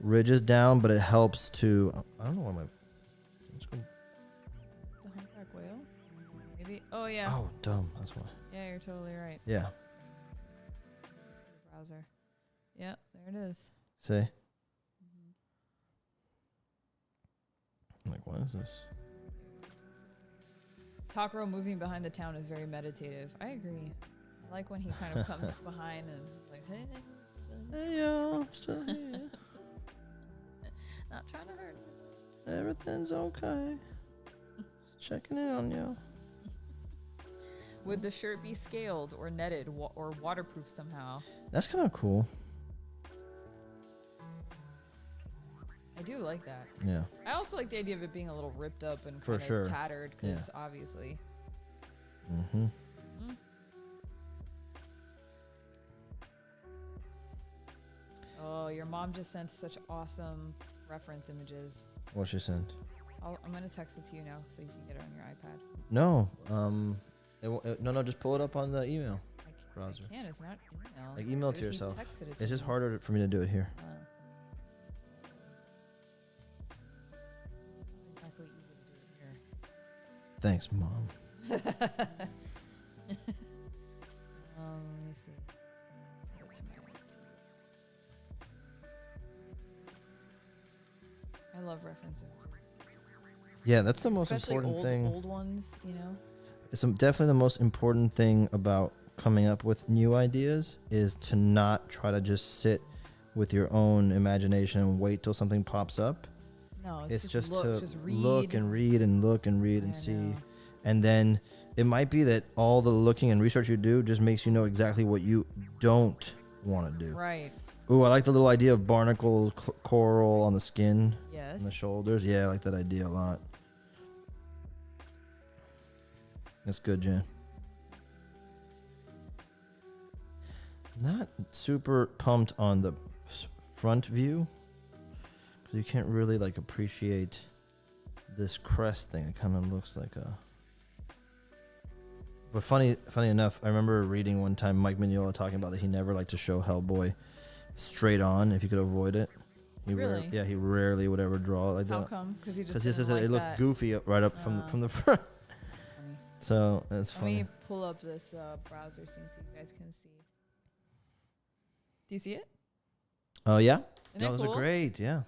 ridges down, but it helps to... I don't know why my... The humpback whale? Maybe. Oh, yeah. Oh, dumb. That's why. Yeah, you're totally right. Yeah. Browser. Yep, there it is. See? I'm like, what is this? Takuro moving behind the town is very meditative. I agree. I like when he kind of comes behind and is like, hey, yo, still here. Not trying to hurt. Everything's okay. Just checking in on you. Would the shirt be scaled or netted or waterproof somehow? That's kind of cool. I do like that. Yeah. I also like the idea of it being a little ripped up and for kind of tattered, because obviously. Mm-hmm. Oh, your mom just sent such awesome reference images. What she sent? I'm gonna text it to you now so you can get it on your iPad. No, no, just pull it up on the email browser. I can't. It's not email. Like email to yourself. It's just harder for me to do it here. Exactly easy to do it here. Thanks, Mom. Let me see. Send it to my I love reference images. Yeah, that's the most Especially important thing. Old ones, you know. It's definitely the most important thing about coming up with new ideas is to not try to just sit with your own imagination and wait till something pops up. No, it's just look, to just read. look and read and look and read and see. And then it might be that all the looking and research you do just makes you know exactly what you don't want to do. Right. Ooh, I like the little idea of barnacle coral on the skin. Yes. And the shoulders. Yeah, I like that idea a lot. That's good, Jen. Not super pumped on the front view because you can't really like appreciate this crest thing. It kind of looks like a... But funny enough, I remember reading one time Mike Mignola talking about that he never liked to show Hellboy straight on if he could avoid it. Really? He rarely would ever draw it like that. How come? Because he just says like it looks goofy right up from the front. Funny. So that's funny. Let me pull up this browser scene so you guys can see. Do you see it? Oh yeah. Isn't it those cool? are great. Yeah.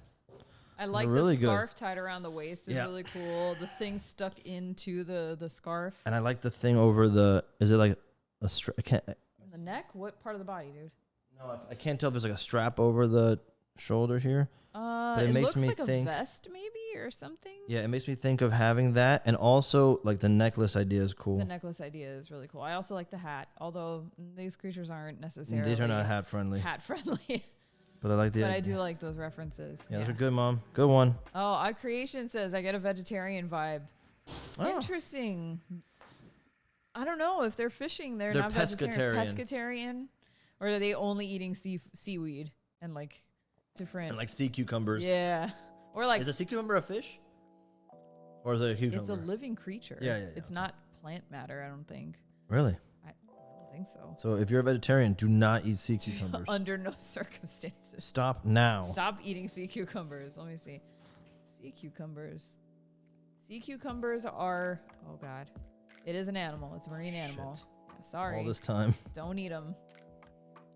I like really the scarf tied around the waist is really cool. The thing stuck into the scarf. And I like the thing over the. Is it like a strap? I can't. The neck? What part of the body, dude? No, I can't tell if there's like a strap over the shoulder here. But it makes me think, a vest maybe or something. Yeah, it makes me think of having that, and also like the necklace idea is cool. The necklace idea is really cool. I also like the hat, although these creatures aren't necessarily. These are not hat friendly. Hat friendly. But I like the. But I do like those references. Yeah, those are good, Mom. Good one. Oh, Odd Creation says I get a vegetarian vibe. Oh. Interesting. I don't know if they're fishing. They're not vegetarian. Pescatarian, or are they only eating seaweed and like different and like sea cucumbers? Yeah, or like is a sea cucumber a fish, or is it a cucumber? It's a living creature. Yeah. It's not plant matter. I don't think. Really? I don't think so. So if you're a vegetarian, do not eat sea cucumbers. Under no circumstances. Stop now. Stop eating sea cucumbers. Let me see. Sea cucumbers. Sea cucumbers are. Oh God. It is an animal. It's a marine animal. Yeah, sorry. All this time. Don't eat them.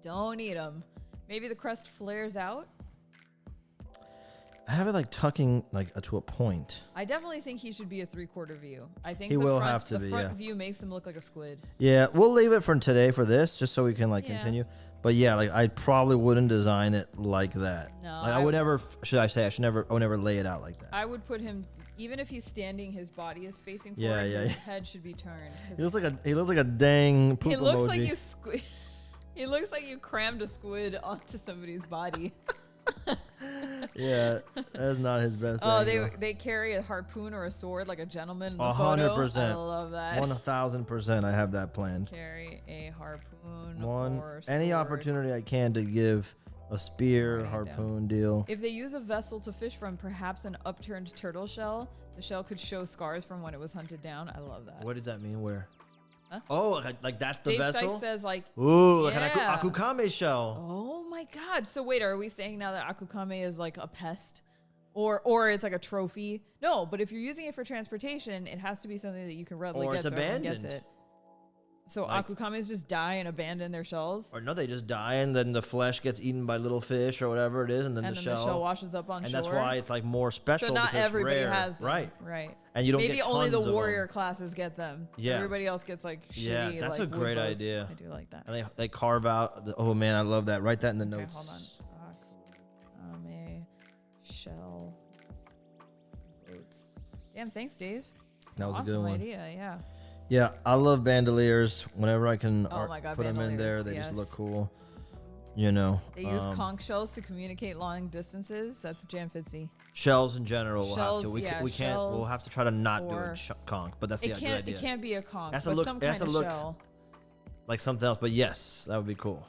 Don't eat them. Maybe the crust flares out. I have it like tucking like to a point. I definitely think he should be a 3/4 view. I think he will have to be. The front view makes him look like a squid. Yeah, we'll leave it for today for this, just so we can like continue. But yeah, like I probably wouldn't design it like that. No, like I would never. I would never lay it out like that. I would put him. Even if he's standing, his body is facing forward. His head should be turned. He looks like a dang poop emoji. He looks like you He looks like you crammed a squid onto somebody's body. Yeah, that's not his best. Oh, they carry a harpoon or a sword like a gentleman in the 100%. I love that. 1000%. I have that planned. Carry a harpoon or sword. Any opportunity I can to give a spear, harpoon deal. If they use a vessel to fish from, perhaps an upturned turtle shell, the shell could show scars from when it was hunted down. I love that. What does that mean? Where? Huh? Oh, like that's the Dave vessel? Sykes says like... Ooh, like an akukame shell. Oh my God. So wait, are we saying now that akukame is like a pest? Or it's like a trophy? No, but if you're using it for transportation, it has to be something that you can readily get so everyone gets it. So like, akukames just die and abandon their shells? Or no, they just die and then the flesh gets eaten by little fish or whatever it is, and then the shell washes up on shore. And that's why it's like more special. So not everybody rare. has them. Right. And you don't maybe get tons only the of warrior them. Classes get them. Yeah. Everybody else gets like shitty. Yeah, that's like, a great boats. idea. I do like that. And they carve out. Oh man, I love that. Write that in the notes. Hold on. Akukame shell boats. Damn, thanks, Dave. That was awesome a good one. Idea. Yeah. Yeah, I love bandoliers. Whenever I can put them in there, they just look cool. You know, they use conch shells to communicate long distances. That's Jan Fitzy. Shells in general, we'll have to. We can't. We'll have to try to not do it conch, but that's the good idea. It can't be a conch. That's but look. Some That's kind a of look shell. like something else. But yes, that would be cool.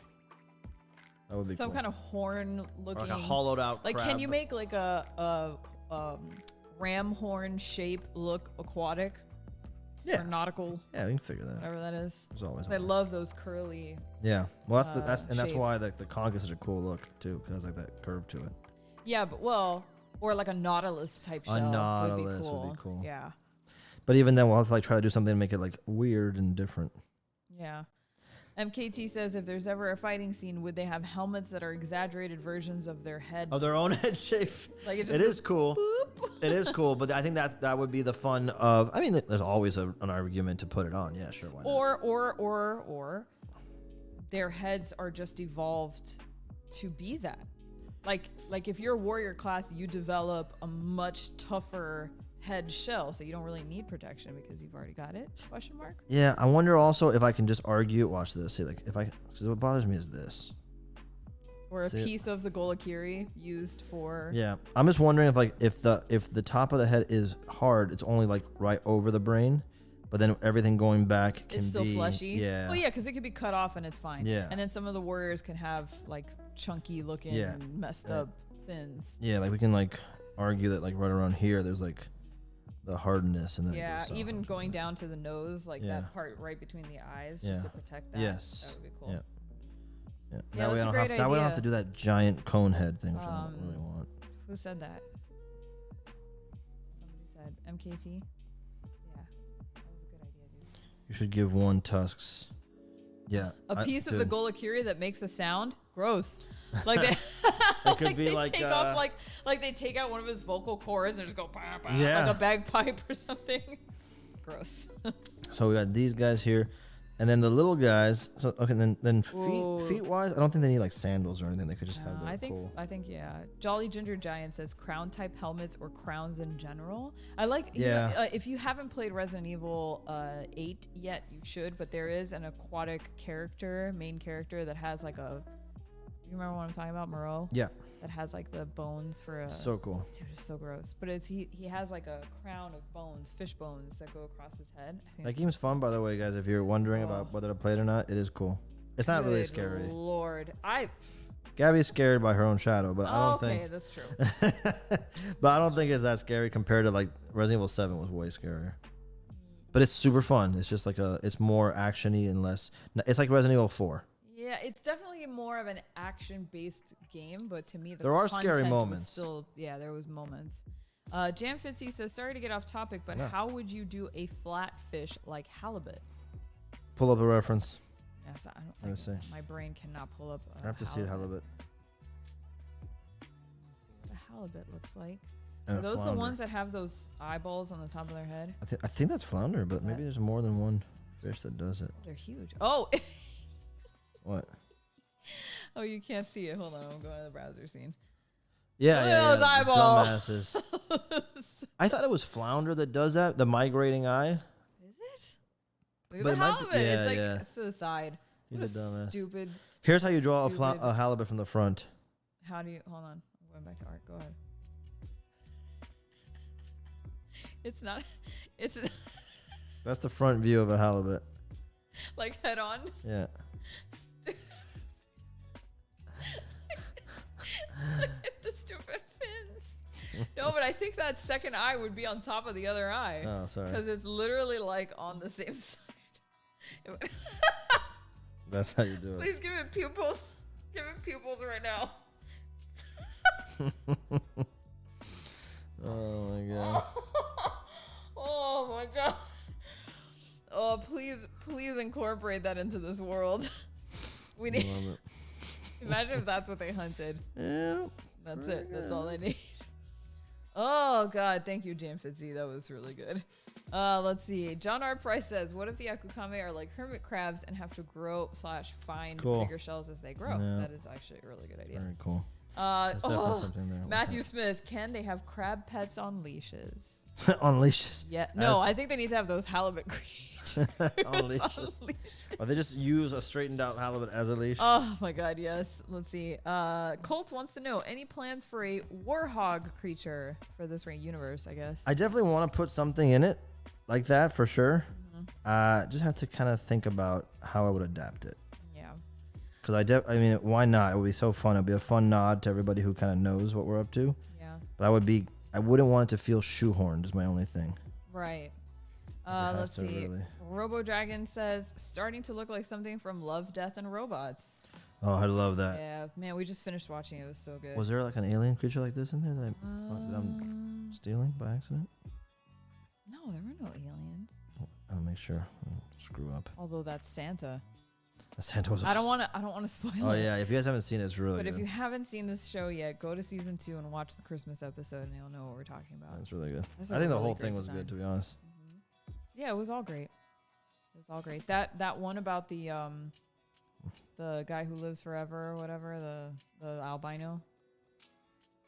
That would be some kind of horn looking, or like a hollowed out. Like, crab. can you make like a ram horn shape look aquatic? Yeah. Or nautical. Yeah, we can figure that out. Whatever that is. There's always I love those curly. Yeah. Well, that's why the conch is such a cool look too, because it has like that curve to it. Yeah, but or like a nautilus type shell. A nautilus would be cool. Yeah. But even then, we'll have to like try to do something to make it like weird and different. Yeah. MKT says if there's ever a fighting scene, would they have helmets that are exaggerated versions of their head? Of their own head shape. Like it is cool. It is cool, but I think that would be the fun of. I mean, there's always an argument to put it on. Yeah, sure. Why not? Or their heads are just evolved to be that. Like if you're a warrior class, you develop a much tougher head shell, so you don't really need protection because you've already got it? Question mark. Yeah, I wonder also if I can just argue. Watch this. See, like because what bothers me is this. Or a piece of the Golakiri used for. Yeah, I'm just wondering if the top of the head is hard, it's only like right over the brain, but then everything going back can it's still be fleshy. Yeah. Well, yeah, because it could be cut off and it's fine. Yeah. And then some of the warriors can have like chunky looking, messed up fins. Yeah, like we can like argue that like right around here, there's like the hardness and then even going down to the nose, like that part right between the eyes, just to protect that. Yes. That would be cool. Yeah. Yeah. That way I don't have to do that giant cone head thing, which I don't really want. Who said that? Somebody said MKT. Yeah, that was a good idea, dude. You should give one tusks. Yeah. A piece of the Golakiri that makes a sound? Gross. Like they, It could be like take off like they take out one of his vocal cords and just go bah, bah, Yeah. like a bagpipe or something. Gross. So we got these guys here, and then the little guys. So okay, then Ooh. feet wise, I don't think they need like sandals or anything. They could just have their I think yeah. Jolly Ginger Giant says crown type helmets or crowns in general. I like if you haven't played Resident Evil 8 yet, you should. But there is an aquatic main character that has like a. You remember what I'm talking about, Moreau? Yeah. That has like the bones for a. So cool. Dude, it's so gross. But he has like a crown of bones, fish bones that go across his head. That game's fun, by the way, guys. If you're wondering about whether to play it or not, it is cool. It's not really scary. Lord, Gabby's scared by her own shadow, but I don't think. Okay, that's true. But I don't think it's that scary compared to like Resident Evil 7 was way scarier. But it's super fun. It's just like it's more actiony and less. It's like Resident Evil 4. Yeah, it's definitely more of an action-based game, but to me, there are scary moments. There was moments. Jam Fitzy says, "Sorry to get off topic, but how would you do a flat fish like halibut?" Pull up a reference. Yes, I don't. Let me see. My brain cannot pull up. I have to see the halibut. What a halibut looks like. And Are those the ones that have those eyeballs on the top of their head? I think that's flounder, but maybe there's more than one fish that does it. They're huge. Oh. What? Oh, you can't see it. Hold on, I'm going to the browser scene. Yeah, those eyeballs. Dumbasses. I thought it was flounder that does that. The migrating eye. Is it? Look at the halibut. It's like it's to the side. He's what a dumbass. Stupid. Here's how you draw a halibut from the front. How do you? Hold on. I'm going back to art. Go ahead. It's not. It's. That's the front view of a halibut. Like head on. Yeah. Look at the stupid fins. No, but I think that second eye would be on top of the other eye. Oh, sorry. Because it's literally like on the same side. That's how you do it. Please give it pupils. Give it pupils right now. Oh my god. Oh my god. Oh, please incorporate that into this world. We need. Love it. Imagine if that's what they hunted. Yeah. That's it. That's all they need. Oh god, thank you, Jam Fitzy. That was really good. Let's see. John R. Price says, "What if the akukame are like hermit crabs and have to grow / find bigger shells as they grow?" Yeah. That is actually a really good idea. Very cool. There's definitely something there. Matthew Smith, can they have crab pets on leashes? On leashes? Yeah. No, I think they need to have those halibut creatures on leashes. Or they just use a straightened out halibut as a leash. Oh my god, yes. Let's see. Colt wants to know, any plans for a warhog creature for this universe, I guess? I definitely want to put something in it like that for sure. Just have to kind of think about how I would adapt it. Yeah. Because I mean, why not? It would be so fun. It would be a fun nod to everybody who kind of knows what we're up to. Yeah. But I wouldn't want it to feel shoehorned is my only thing. Right. Let's see. Really. Robo Dragon says, starting to look like something from Love, Death, and Robots. Oh, I love that. Yeah, man, we just finished watching it. It was so good. Was there like an alien creature like this in there that I'm stealing by accident? No, there were no aliens. I'll make sure. I'll screw up. Although that's Santa. Santa was. I don't want to spoil it. Oh yeah, if you guys haven't seen it, it's really good. But if you haven't seen this show yet, go to season 2 and watch the Christmas episode, and you'll know what we're talking about. That's really good. I think the whole thing was good, to be honest. Yeah, it was all great. It was all great. That one about the guy who lives forever or whatever, the albino.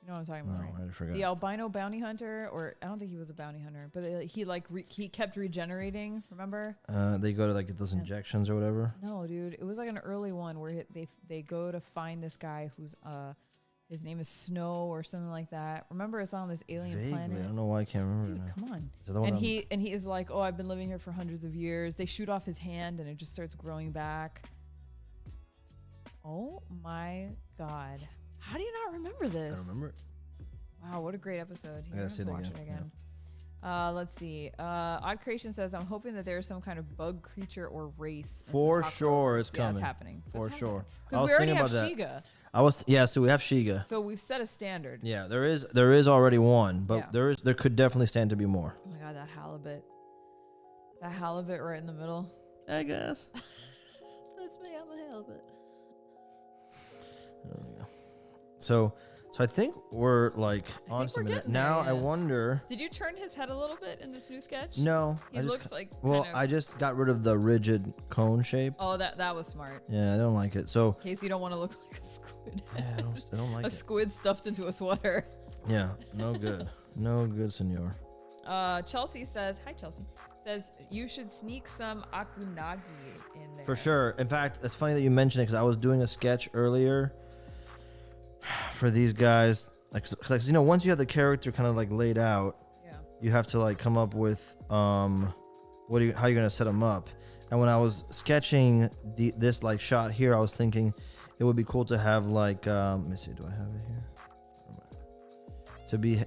You know what I'm talking about, right? I forgot. The albino bounty hunter, or I don't think he was a bounty hunter, but he kept regenerating. Remember? They go to like get those injections or whatever. No, dude, it was like an early one where they go to find this guy who's his name is Snow or something like that. Remember, it's on this alien planet. I don't know why I can't remember. Dude, come on. And he is like, oh, I've been living here for hundreds of years. They shoot off his hand and it just starts growing back. Oh my god. How do you not remember this? I remember it. Wow, what a great episode. I gotta see it again. Yeah. Let's see. Odd Creation says, I'm hoping that there's some kind of bug creature or race. For sure it's coming. It's happening. For sure. Because we already have Shiga. So we have Shiga. So we've set a standard. Yeah, there is already one, but there could definitely stand to be more. Oh my god, that halibut. That halibut right in the middle. I guess. That's me, I'm a halibut. There we go. So I think we're like on some of that. Now I wonder. Did you turn his head a little bit in this new sketch? No. He looks like. Well, I just got rid of the rigid cone shape. Oh, that was smart. Yeah, I don't like it. So. In case you don't want to look like a squid. Yeah, I don't like it. A squid stuffed into a sweater. Yeah, no good. No good, senor. Chelsea says, hi, Chelsea. Says you should sneak some akunagi in there. For sure. In fact, it's funny that you mentioned it because I was doing a sketch earlier for these guys. Like, you know, once you have the character kind of like laid out, you have to like come up with how you're gonna set them up. And when I was sketching this like shot here, I was thinking it would be cool to have like let me see, do I have it here?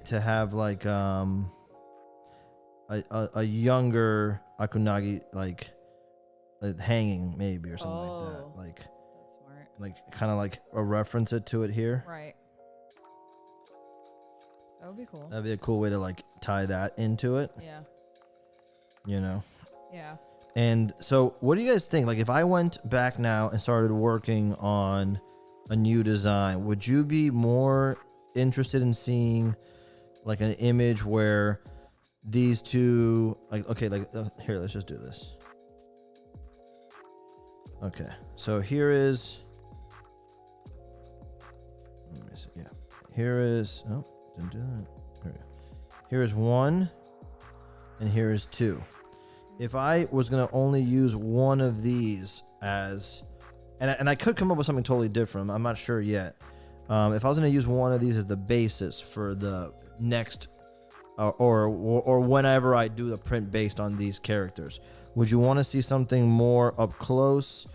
To have like a younger akunagi like hanging maybe or something like that. Like that's smart. Like kind of like a reference it to it here. Right. That would be cool. That'd be a cool way to like tie that into it. Yeah. You know. Yeah. And so what do you guys think? Like if I went back now and started working on a new design, would you be more interested in seeing like an image where these two like okay, like here, let's just do this. Okay, so here is let me see, yeah, here is didn't do that. Here we go. Here is 1 and here is 2. If I was gonna only use one of these as and I could come up with something totally different, I'm not sure yet. If I was going to use one of these as the basis for the next or whenever I do the print based on these characters, would you want to see something more up close,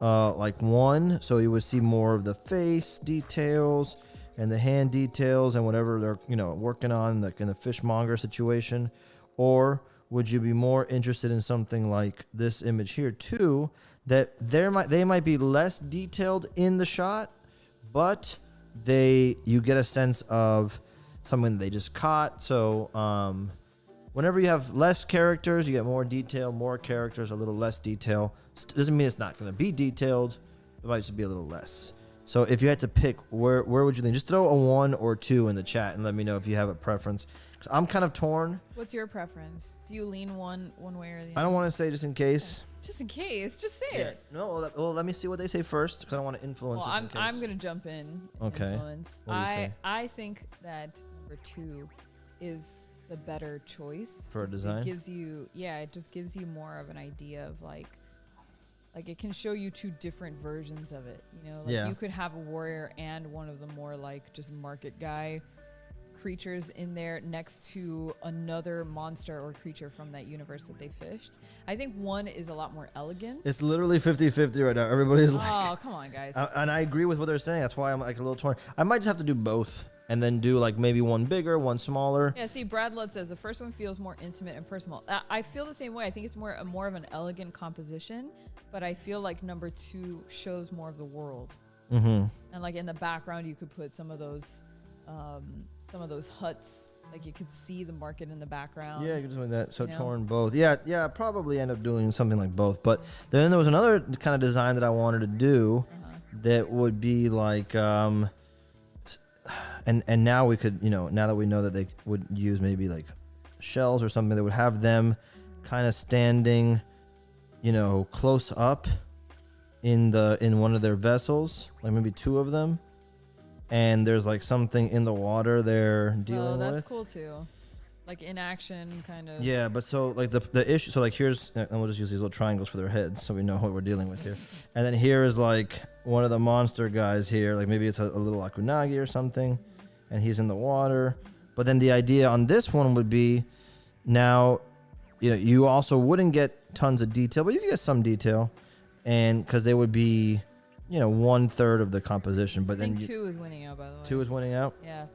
like 1, so you would see more of the face details and the hand details and whatever they're working on, like in the fishmonger situation? Or would you be more interested in something like this image here, 2, that they might be less detailed in the shot, but you get a sense of something they just caught. So whenever you have less characters, you get more detail. More characters, a little less detail. Doesn't mean it's not going to be detailed. It might just be a little less. So if you had to pick, where would you lean? Just throw a 1 or 2 in the chat and let me know if you have a preference. 'Cause I'm kind of torn. What's your preference? Do you lean one way or the other? I don't want to say just in case. Okay. Just in case, just say it. No, well, let me see what they say first because I don't want to influence. Well, I'm gonna jump in. Okay. Influence. What do you say? I think that number 2 is the better choice for a design. It gives you, it just gives you more of an idea of like it can show you 2 different versions of it. You could have a warrior and one of the more like just market guy creatures in there next to another monster or creature from that universe that they fished. I think 1 is a lot more elegant. It's literally 50-50 right now. Everybody's like, oh, come on, guys. And I agree with what they're saying. That's why I'm like a little torn. I might just have to do both and then do like maybe 1 bigger, 1 smaller. Yeah, see, Brad Ludd says the first one feels more intimate and personal. I feel the same way. I think it's more of an elegant composition, but I feel like number 2 shows more of the world. Mm-hmm. And like in the background, you could put some of those huts, like you could see the market in the background. Yeah, you could do that. So torn both. Yeah, probably end up doing something like both. But then there was another kind of design that I wanted to do that would be like, and now we could, now that we know that they would use maybe like shells or something, that would have them kind of standing, close up in one of their vessels, like maybe 2 of them. And there's like something in the water they're dealing with. Oh, that's cool too. Like in action kind of. Yeah, but so like the issue, so like here's, and we'll just use these little triangles for their heads so we know what we're dealing with here. And then here is like one of the monster guys here, like maybe it's a little akunagi or something, and he's in the water. But then the idea on this one would be now, you also wouldn't get tons of detail, but you could get some detail, and because they would be 1/3 of the composition, but I think 2 is winning out, by the way. 2 is winning out. Yeah,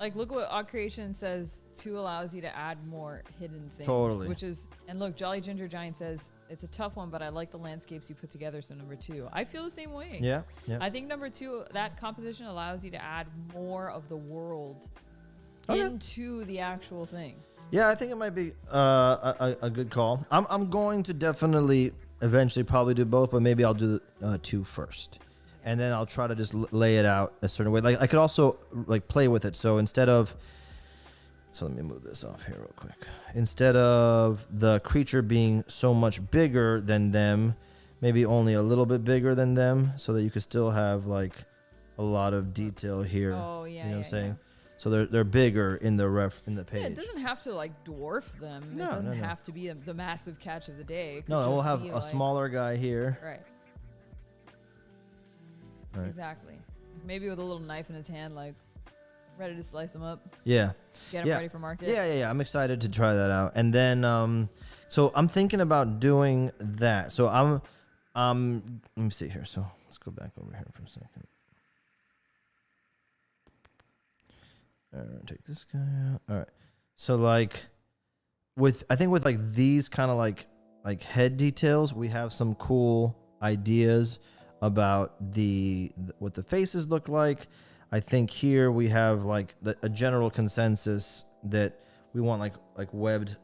like look what Odd Creation says. 2 allows you to add more hidden things. Totally. Which is, and look, Jolly Ginger Giant says it's a tough one, but I like the landscapes you put together. So number 2, I feel the same way. Yeah. I think number 2, that composition allows you to add more of the world Okay. into the actual thing. Yeah, I think it might be a good call. I'm going to definitely eventually probably do both, but maybe I'll do 2 first. and then I'll try to just lay it out a certain way. Like I could also like play with it. So instead of, so let me move this off here real quick. Instead of the creature being so much bigger than them, maybe only a little bit bigger than them, so that you could still have like a lot of detail here. Oh yeah, you know what I'm yeah. saying? So they're bigger in the page. Yeah, it doesn't have to like dwarf them. No, it doesn't no. have to be the massive catch of the day. It could No, we'll just have be, a like, smaller guy here. Right. Right. Exactly. Maybe with a little knife in his hand, like ready to slice him up. Yeah. Get him ready for market. Yeah. I'm excited to try that out. And then, so I'm thinking about doing that. So let me see here. So let's go back over here for a second. All right, take this guy out. All right. So like I think with like these kind of like head details, we have some cool ideas about what the faces look like. I think here we have like a general consensus that we want like webbed,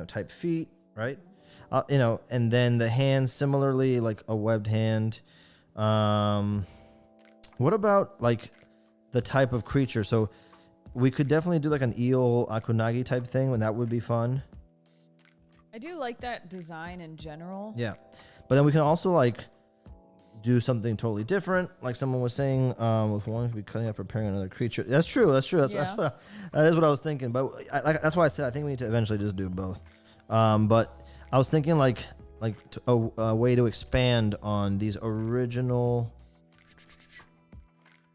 type feet, right? And then the hands similarly, like a webbed hand. What about like the type of creature? So we could definitely do like an eel akunagi type thing, and that would be fun. I do like that design in general. Yeah, but then we can also like do something totally different, like someone was saying. With one could be cutting up, preparing another creature. That's true. That is what I was thinking. But that's why I said I think we need to eventually just do both. But I was thinking like a way to expand on these original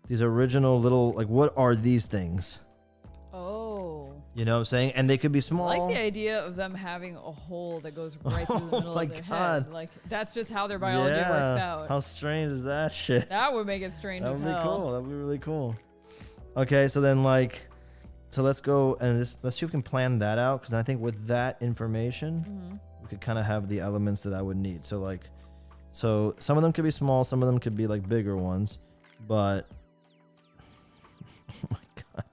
little, like, what are these things? Oh. You know what I'm saying? And they could be small. I like the idea of them having a hole that goes right through the middle of their head. Like, that's just how their biology works out. How strange is that shit? That would make it strange as hell. That would be cool. That would be really cool. Okay, so then so let's go and let's see if we can plan that out, because I think with that information, we could kind of have the elements that I would need. So so some of them could be small, some of them could be like bigger ones, but oh my God,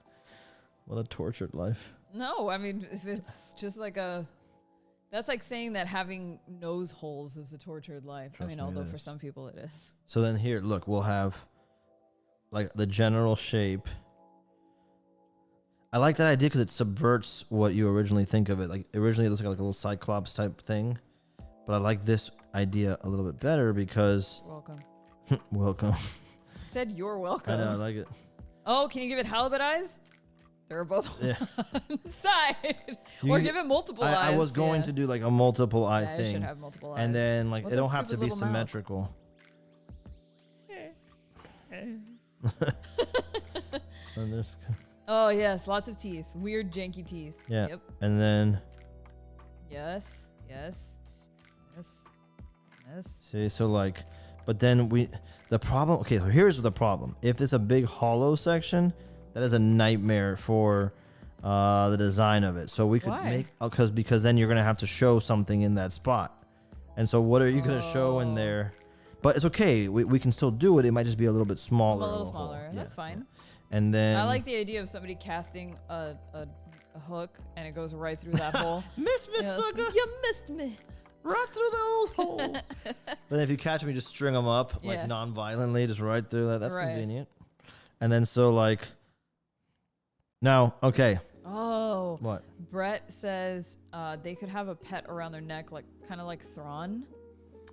what a tortured life. No, I mean, if it's just like that's like saying that having nose holes is a tortured life. Trust me, although it for is. some people it is. So then here, look, we'll have like the general shape. I like that idea because it subverts what you originally think of it. Like originally it looks like a little cyclops type thing, but I like this idea a little bit better because Welcome. welcome. I said you're welcome. I know, I like it. Oh, can you give it halibut eyes? They're both Yeah. one side. Or give it multiple eyes. I was going to do like a multiple eye It thing. should have multiple eyes. And then like What's it that don't have to stupid be little mouth? symmetrical. And there's- Oh, yes. Lots of teeth. Weird, janky teeth. yeah. Yep. And then Yes. see, so like, but then the problem, okay, so here's the problem. If it's a big hollow section, that is a nightmare for the design of it. So we could Why? because then you're going to have to show something in that spot. And so what are you going to show in there? But it's okay. We can still do it. It might just be a little bit smaller. A little of hole. smaller. Yeah, That's fine. yeah. And then I like the idea of somebody casting a hook and it goes right through that hole. miss Yeah, it's sucker, like, you missed me. right through the old hole. But if you catch them, you just string them up like Yeah. non-violently, just right through that. That's Right. convenient. And then so like now, okay. Oh. What? Brett says they could have a pet around their neck, like kind of like Thrawn.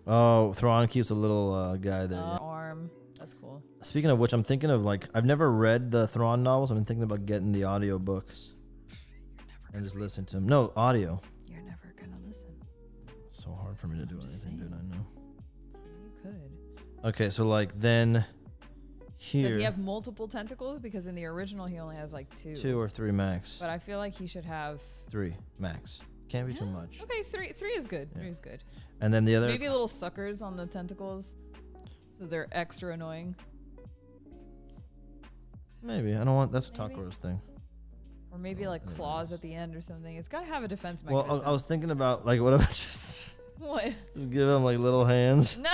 Oh, Thrawn keeps a little guy there. Yeah. Arm. That's cool. Speaking of which, I'm thinking of like, I've never read the Thrawn novels. I've been thinking about getting the audio books and just listen to them. No, audio. You're never gonna listen. It's so hard for me to do anything, dude. I know. You could. Okay, so like then here. Does he have multiple tentacles? Because in the original he only has like two. 2 or 3 max. But I feel like he should have 3 max. Can't be too much. Okay, three is good. Yeah. 3 is good. And then the other. Maybe little suckers on the tentacles, so they're extra annoying. Maybe I don't want. That's Maybe. Takoro's thing. Or maybe like There it claws is. at the end or something. It's gotta have a defense Well, mechanism. I was thinking about like, what if I just What? give him like little hands No,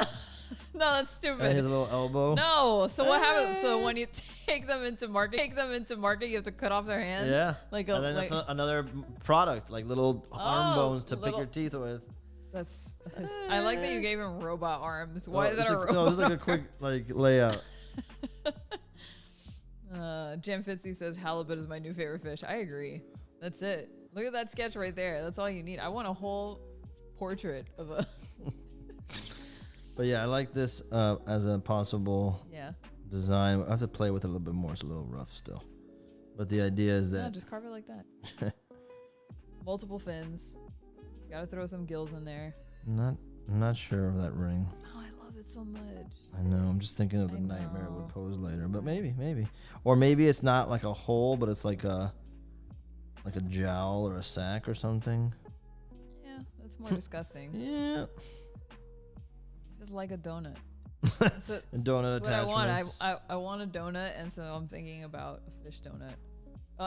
no, that's and his stupid. little elbow? No. So what happens? So when you take them into market, you have to cut off their hands. Yeah. Like And then that's another product, like little arm bones to pick little- your teeth with. That's. I like that you gave him robot arms. Why is that just a robot? No, just like a quick like layout. Jim Fitzy says halibut is my new favorite fish. I agree. That's it. Look at that sketch right there. That's all you need. I want a whole portrait of a. But yeah, I like this as a possible design. I have to play with it a little bit more. It's a little rough still. But the idea is that... No, just carve it like that. Multiple fins. Gotta throw some gills in there. I'm not sure of that ring. Oh, I love it so much. I know. I'm just thinking of the nightmare it would pose later. But maybe. Or maybe it's not like a hole, but it's like a jowl or a sack or something. Yeah, that's more disgusting. Yeah. Just like a donut. A donut attachments. I want a donut, and so I'm thinking about a fish donut.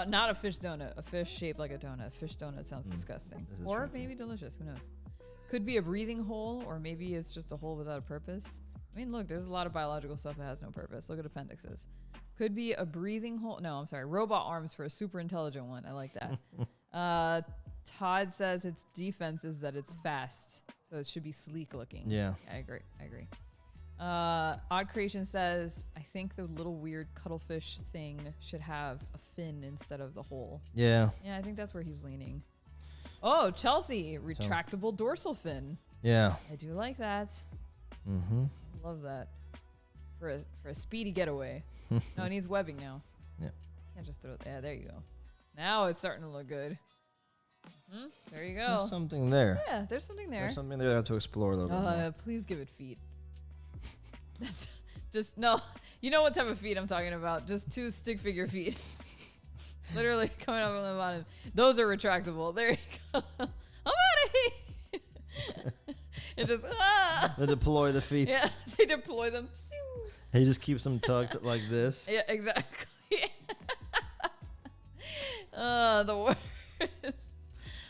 Not a fish donut. A fish shaped like a donut. A fish donut sounds disgusting. Or maybe delicious. Who knows? Could be a breathing hole, or maybe it's just a hole without a purpose. I mean, look, there's a lot of biological stuff that has no purpose. Look at appendixes. Could be a breathing hole. No, I'm sorry. Robot arms for a super intelligent one. I like that. Todd says its defense is that it's fast, so it should be sleek looking. Yeah. I agree. Odd Creation says, I think the little weird cuttlefish thing should have a fin instead of the hole. Yeah. Yeah, I think that's where he's leaning. Oh, Chelsea, retractable dorsal fin. Yeah. I do like that. Mm-hmm. Love that. For a speedy getaway. No, it needs webbing now. Yeah. Can't just throw it. Yeah, there you go. Now it's starting to look good. There you go. There's something there. Yeah, there's something there. There's something there I have to explore a little bit more. Please give it feet. That's just no. You know what type of feet I'm talking about? Just 2 stick figure feet, literally coming up on the bottom. Those are retractable. There you go. I'm out of here. It just They deploy the feet. Yeah, they deploy them. He just keeps them tucked like this. Yeah, exactly. The worst.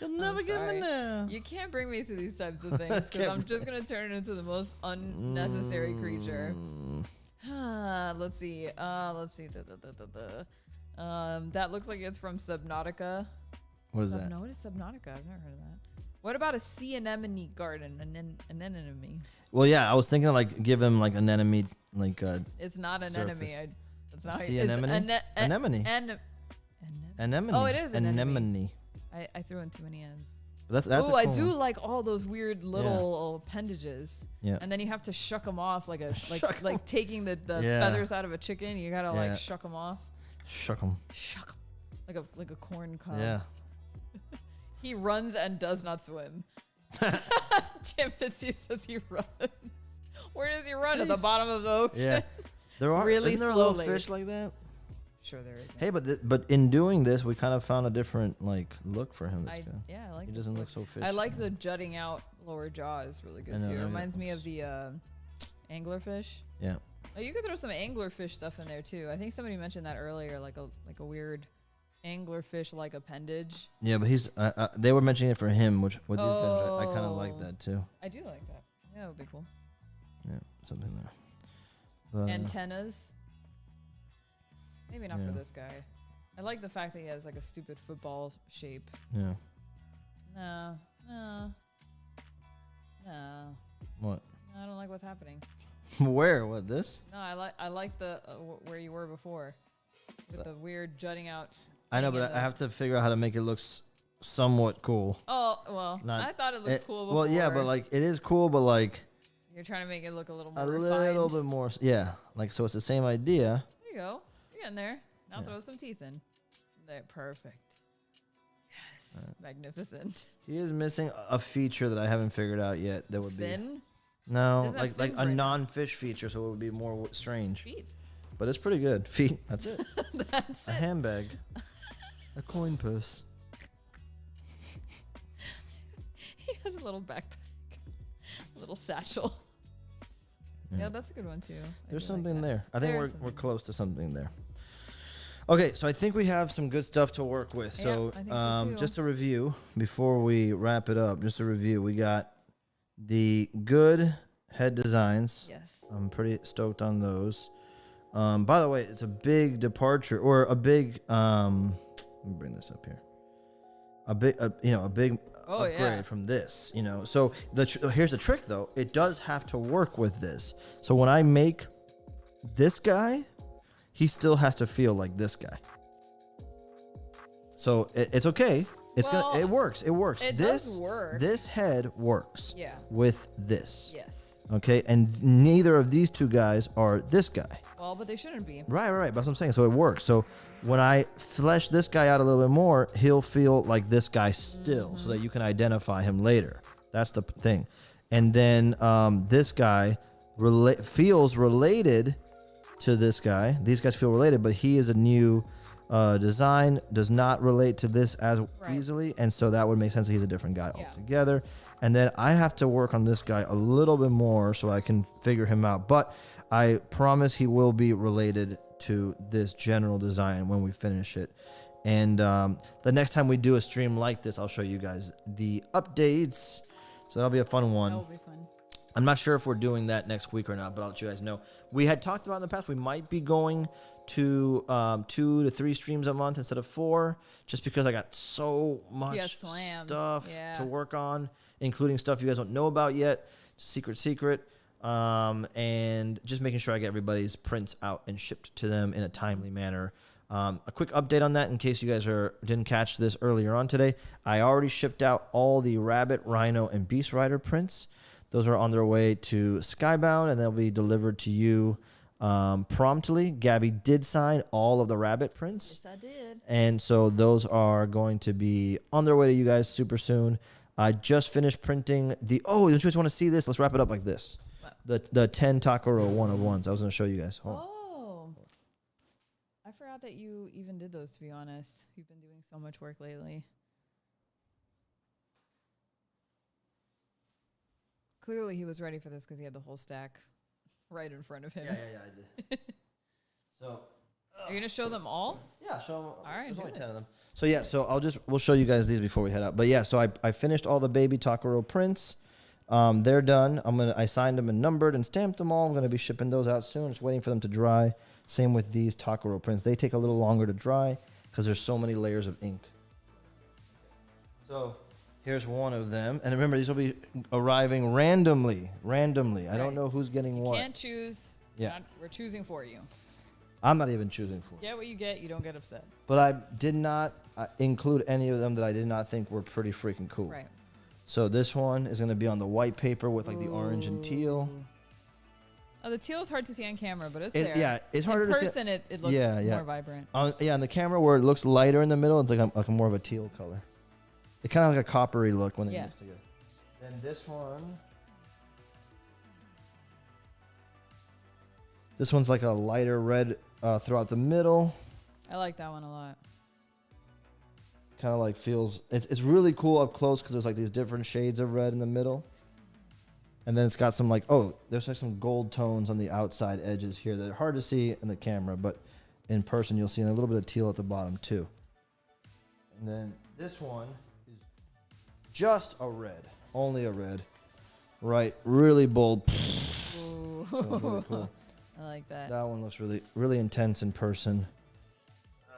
You'll never get me now. You can't bring me to these types of things because I'm just going to turn it into the most unnecessary creature. Let's see. That looks like it's from Subnautica. What is that? What is Subnautica? I've never heard of that. What about a sea anemone garden? An anemone. Well, yeah, I was thinking like give him like an anemone, like it's not an anemone. It's not sea anemone. Anemone. Anemone. Oh, it is an anemone. I threw in too many ends. That's oh, cool I do like all those weird little appendages. Yeah. And then you have to shuck them off like like taking the feathers out of a chicken. You gotta like shuck them off. Shuck them. Shuck 'em. Like a corn cob. Yeah. He runs and does not swim. Jim Fitzy says he runs. Where does he run? At the bottom of the ocean? Yeah. There are really isn't there slowly. a little fish like that? Sure there is. Hey, but in doing this, we kind of found a different like look for him. I like. He doesn't look so fishy. I like the jutting out lower jaw is really good too. It reminds me of the anglerfish. Yeah. Oh, you could throw some anglerfish stuff in there too. I think somebody mentioned that earlier, like a weird anglerfish like appendage. Yeah, but he's they were mentioning it for him, which with these guys, I kind of like that too. I do like that. Yeah, that would be cool. Yeah, something there. But, antennas. Maybe not for this guy. I like the fact that he has like a stupid football shape. Yeah. No. What? No, I don't like what's happening. Where? What, this? No, I like the where you were before, with the weird jutting out. I know, but I have to figure out how to make it look somewhat cool. Oh well, I thought it looked cool before. Well, yeah, but like it is cool, but like you're trying to make it look a little more little bit more. Yeah, like so it's the same idea. There you go. You're in there. Now throw some teeth in. There, perfect. Yes, magnificent. He is missing a feature that I haven't figured out yet. That would fin? Be no, like a non-fish feature, so it would be more strange. Feet. But it's pretty good. Feet. That's it. That's a handbag. A coin purse. He has a little backpack. A little satchel. Yeah, that's a good one too. There's something there. I think we're close to something there. Okay, so I think we have some good stuff to work with. Yeah, so, I think so too. Just a review before we wrap it up. Just a review. We got the good head designs. Yes. I'm pretty stoked on those. By the way, it's a big departure or a big. Let me bring this up here. A big upgrade from this. So here's the trick though. It does have to work with this. So when I make this guy, he still has to feel like this guy. So it's okay. It works. It works. It does work. This head works. Yeah. With this. Yes. Okay, and neither of these two guys are this guy. Well, but they shouldn't be. Right. That's what I'm saying. So it works. So when I flesh this guy out a little bit more, he'll feel like this guy still, so that you can identify him later. That's the thing. And then this guy feels related to this guy. These guys feel related, but he is a new design, does not relate to this as easily, and so that would make sense that he's a different guy altogether. And then I have to work on this guy a little bit more so I can figure him out, but I promise he will be related to this general design when we finish it. And the next time we do a stream like this, I'll show you guys the updates, so that'll be a fun one. That'll be fun. I'm not sure if we're doing that next week or not, but I'll let you guys know. We had talked about in the past, we might be going to 2 to 3 streams a month instead of 4, just because I got so much stuff to work on, including stuff you guys don't know about yet, secret, and just making sure I get everybody's prints out and shipped to them in a timely manner. A quick update on that in case you guys didn't catch this earlier on today. I already shipped out all the Rabbit, Rhino, and Beast Rider prints. Those are on their way to Skybound, and they'll be delivered to you promptly. Gabby did sign all of the Rabbit prints. Yes, I did. And so those are going to be on their way to you guys super soon. I just finished printing don't you just want to see this? Let's wrap it up like this. What? The 10 Takaro 1-of-1s. I was going to show you guys. I forgot that you even did those, to be honest. You've been doing so much work lately. Clearly he was ready for this because he had the whole stack right in front of him. Yeah, I did. So, are you gonna show them all? Yeah, show them. All right, there's only 10 of them. So yeah, we'll show you guys these before we head out. But yeah, so I finished all the baby Takaro prints. They're done. I signed them and numbered and stamped them all. I'm gonna be shipping those out soon. Just waiting for them to dry. Same with these Takaro prints. They take a little longer to dry because there's so many layers of ink. So here's one of them. And remember, these will be arriving randomly. I don't know who's getting what. You can't choose. Yeah. We're choosing for you. I'm not even choosing for you. Get what you get. You don't get upset. But I did not include any of them that I did not think were pretty freaking cool. Right. So this one is going to be on the white paper with like the orange and teal. Oh, the teal is hard to see on camera, but it's there. Yeah, it's harder to see. In person, it looks more vibrant. On the camera where it looks lighter in the middle, it's like a more of a teal color. It kind of like a coppery look when they mix together. Then this one. This one's like a lighter red throughout the middle. I like that one a lot. Kind of like feels, it's really cool up close because there's like these different shades of red in the middle. And then it's got some there's like some gold tones on the outside edges here that are hard to see in the camera, but in person you'll see a little bit of teal at the bottom too. And then this one is just a red, only a red. Right, really bold. Ooh. So really cool. I like that. That one looks really, really intense in person.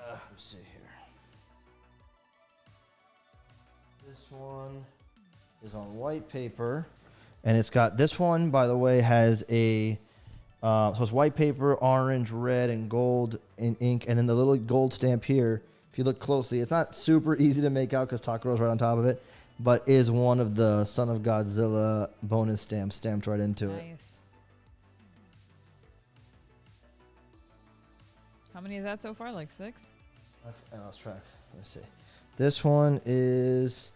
Let's see here. This one is on white paper. And it's got, this one, by the way, has a, so it's white paper, orange, red, and gold in ink. And then the little gold stamp here, if you look closely, it's not super easy to make out because Takaro's right on top of it, but is one of the Son of Godzilla bonus stamps stamped right into it. Nice. How many is that so far? Like 6? I lost track. Let's see. This one is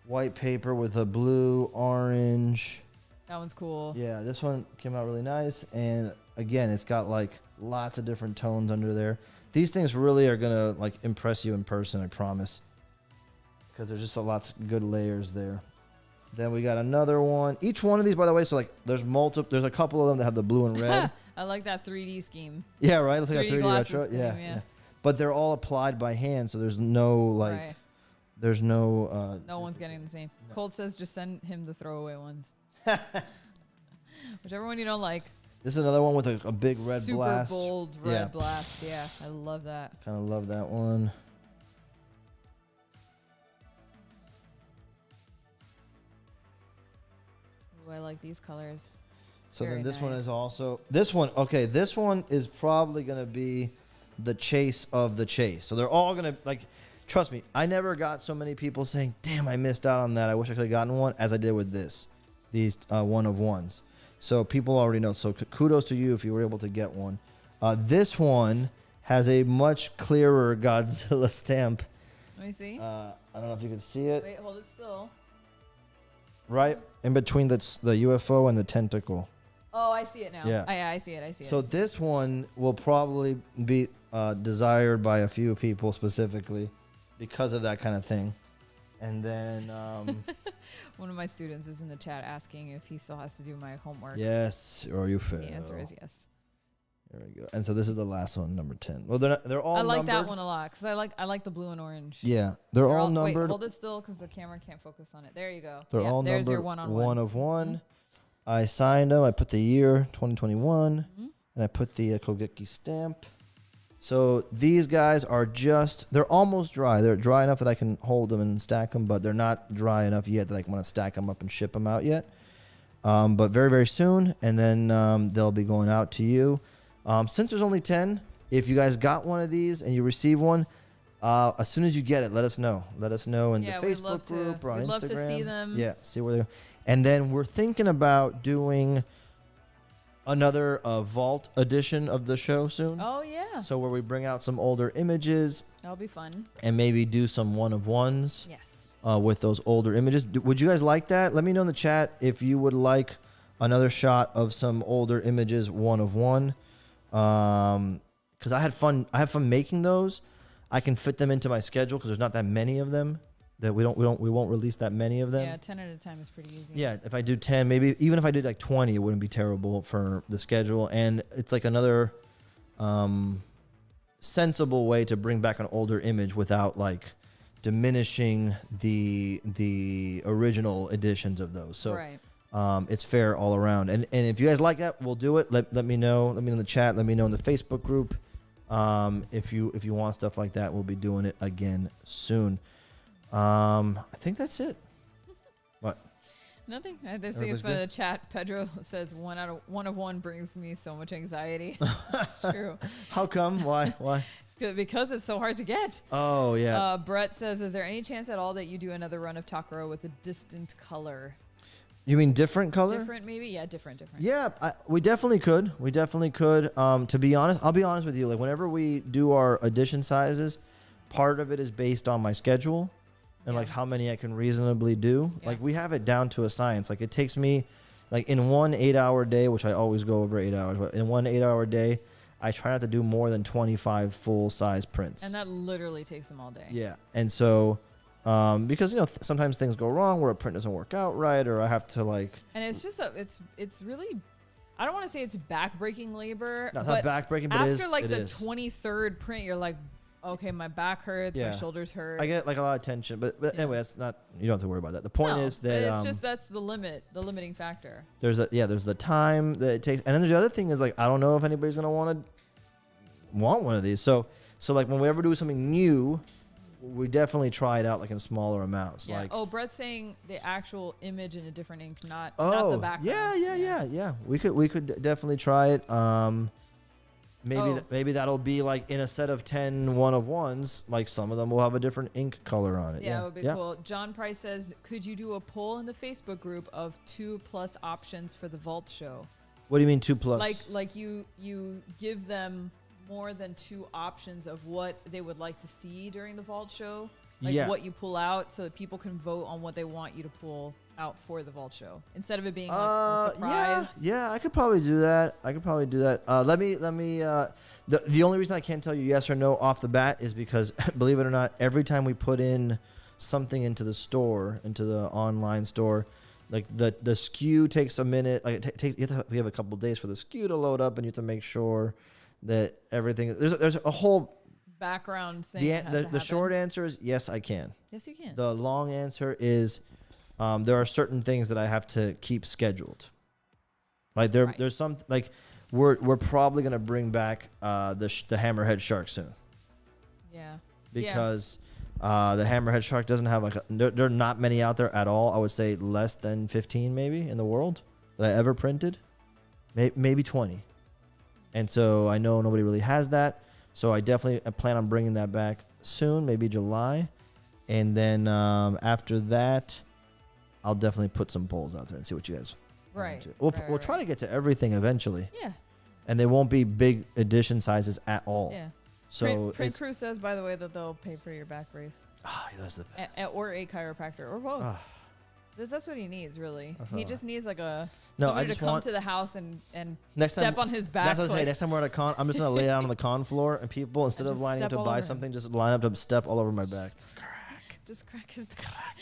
white paper with a blue, orange. That one's cool. Yeah, this one came out really nice. And again, it's got like lots of different tones under there. These things really are going to like impress you in person, I promise. Because there's just lots of good layers there. Then we got another one. Each one of these, by the way, so like there's a couple of them that have the blue and red. I like that 3D scheme. Yeah, right? Looks like a 3D retro. Scheme, yeah. But they're all applied by hand, so there's no like... Right. There's no... no one's getting the same. No. Colt says just send him the throwaway ones. Whichever one you don't like. This is another one with a big red blast. Super bold red blast. Yeah, I love that. Kind of love that one. Ooh, I like these colors. So Very then this one nice. is also this one. Okay, this one is probably gonna be the chase of the chase. So they're all gonna like. Trust me, I never got so many people saying, "Damn, I missed out on that. I wish I could have gotten one," as I did with these one of ones. So people already know. So kudos to you if you were able to get one. This one has a much clearer Godzilla stamp. Let me see. I don't know if you can see it. Wait, hold it still. Right in between the UFO and the tentacle. Oh, I see it now. Yeah. I see it. I see it. So this one will probably be desired by a few people specifically because of that kind of thing. And then one of my students is in the chat asking if he still has to do my homework. yes, or you fail. The answer is yes. There we go. And so this is the last one, number 10. Well, they're all I like numbered. that one a lot because I like the blue and orange. Yeah, they're all numbered. Wait, hold it still because the camera can't focus on it. There you go. They're yeah, all there's numbered your one-on-one. one of one. I signed them. I put the year 2021, and I put the Kogeki stamp. So these guys are they're almost dry. They're dry enough that I can hold them and stack them, but they're not dry enough yet that I want to stack them up and ship them out yet. But very, very soon, and then they'll be going out to you. Since there's only 10, if you guys got one of these and you receive one, as soon as you get it, let us know. Let us know in the Facebook group or on Instagram. We'd love to see them. Yeah, see where they're. And then we're thinking about doing another vault edition of the show soon. Oh, yeah. So where we bring out some older images That'll be fun. and maybe do some one of ones Yes. with those older images. Would you guys like that? Let me know in the chat if you would like another shot of some older images, one of one. Because I have fun making those. I can fit them into my schedule because there's not that many of them. That we won't release that many of them. Yeah, 10 at a time is pretty easy. Yeah, if I do 10, maybe even if I did like 20, it wouldn't be terrible for the schedule. And it's like another sensible way to bring back an older image without like diminishing the original editions of those. So right. it's fair all around. And if you guys like that, we'll do it. Let me know. Let me know in the chat. Let me know in the Facebook group. If you want stuff like that, we'll be doing it again soon. I think that's it. What? Nothing. I just think it's funny. The chat, Pedro says one of one brings me so much anxiety. It's true. How come? Why? Because it's so hard to get. Oh, yeah. Brett says, is there any chance at all that you do another run of Takara with a distant color? You mean different color? Different, maybe? Yeah, different. Yeah, we definitely could. To be honest, I'll be honest with you. Like, whenever we do our edition sizes, part of it is based on my schedule and like how many I can reasonably do. Yeah. Like, we have it down to a science. Like, it takes me, like, in one 8-hour day, which I always go over 8 hours, but in one 8-hour day, I try not to do more than 25 full-size prints. And that literally takes them all day. Yeah, and so... because sometimes things go wrong where a print doesn't work out right, or I have to like. And it's just it's really, I don't want to say it's backbreaking labor. No, it's not backbreaking, but after like the 23rd print, you're like, okay, my back hurts, my shoulders hurt. I get like a lot of tension, but anyway, that's not. You don't have to worry about that. The point is that it's just that's the limiting factor. There's the time that it takes, and then there's the other thing is like I don't know if anybody's gonna want one of these. So like when we ever do something new. We definitely try it out like in smaller amounts. Yeah. Like Brett's saying the actual image in a different ink, not the background. Yeah. We could definitely try it. Maybe that'll be like in a set of 10 one of ones. Like some of them will have a different ink color on it. Yeah, it would be cool. John Price says, could you do a poll in the Facebook group of 2+ options for the Vault show? What do you mean 2+? Like you give them more than 2 options of what they would like to see during the Vault show, like what you pull out, so that people can vote on what they want you to pull out for the Vault show instead of it being like a surprise. Yeah, I could probably do that. Let me. The only reason I can't tell you yes or no off the bat is because, believe it or not, every time we put in something into the store, into the online store, like the SKU takes a minute. Like we have a couple of days for the SKU to load up, and you have to make sure that everything there's a whole background thing. The short answer is yes, I can. Yes, you can. The long answer is there are certain things that I have to keep scheduled. Like there's some like we're probably gonna bring back the hammerhead shark soon. Yeah. Because the hammerhead shark doesn't have like there are not many out there at all. I would say less than 15 maybe in the world that I ever printed. maybe 20. And so I know nobody really has that. So I definitely plan on bringing that back soon, maybe July. And then after that, I'll definitely put some polls out there and see what you guys want to. We'll try to get to everything eventually. Yeah. And they won't be big edition sizes at all. Yeah. So Print Crew says, by the way, that they'll pay for your back brace. Oh, that's the best. Or a chiropractor or both. That's what he needs, really. He just needs like somebody to come to the house and step on his back. That's what I say. Next time we're at a con, I'm just gonna lay down on the con floor, and people, instead of lining up to buy something, just line up to step all over my back. Just crack his back.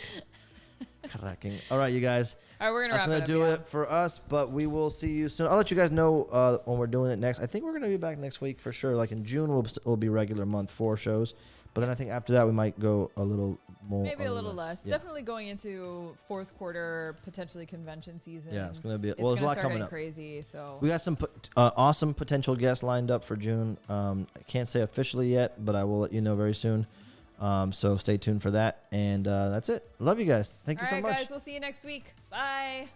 Cracking. All right, you guys. All right, we're gonna wrap it up. That's gonna do it for us, but we will see you soon. I'll let you guys know when we're doing it next. I think we're gonna be back next week for sure. Like in June, we'll be regular month 4 shows. But then I think after that we might go a little more. Maybe a little less. Yeah. Definitely going into 4th quarter, potentially convention season. Yeah, it's gonna be. Well, there's a lot coming up. Crazy. So we got some awesome potential guests lined up for June. I can't say officially yet, but I will let you know very soon. So stay tuned for that. And that's it. Love you guys. Thank you so much. All right, guys. We'll see you next week. Bye.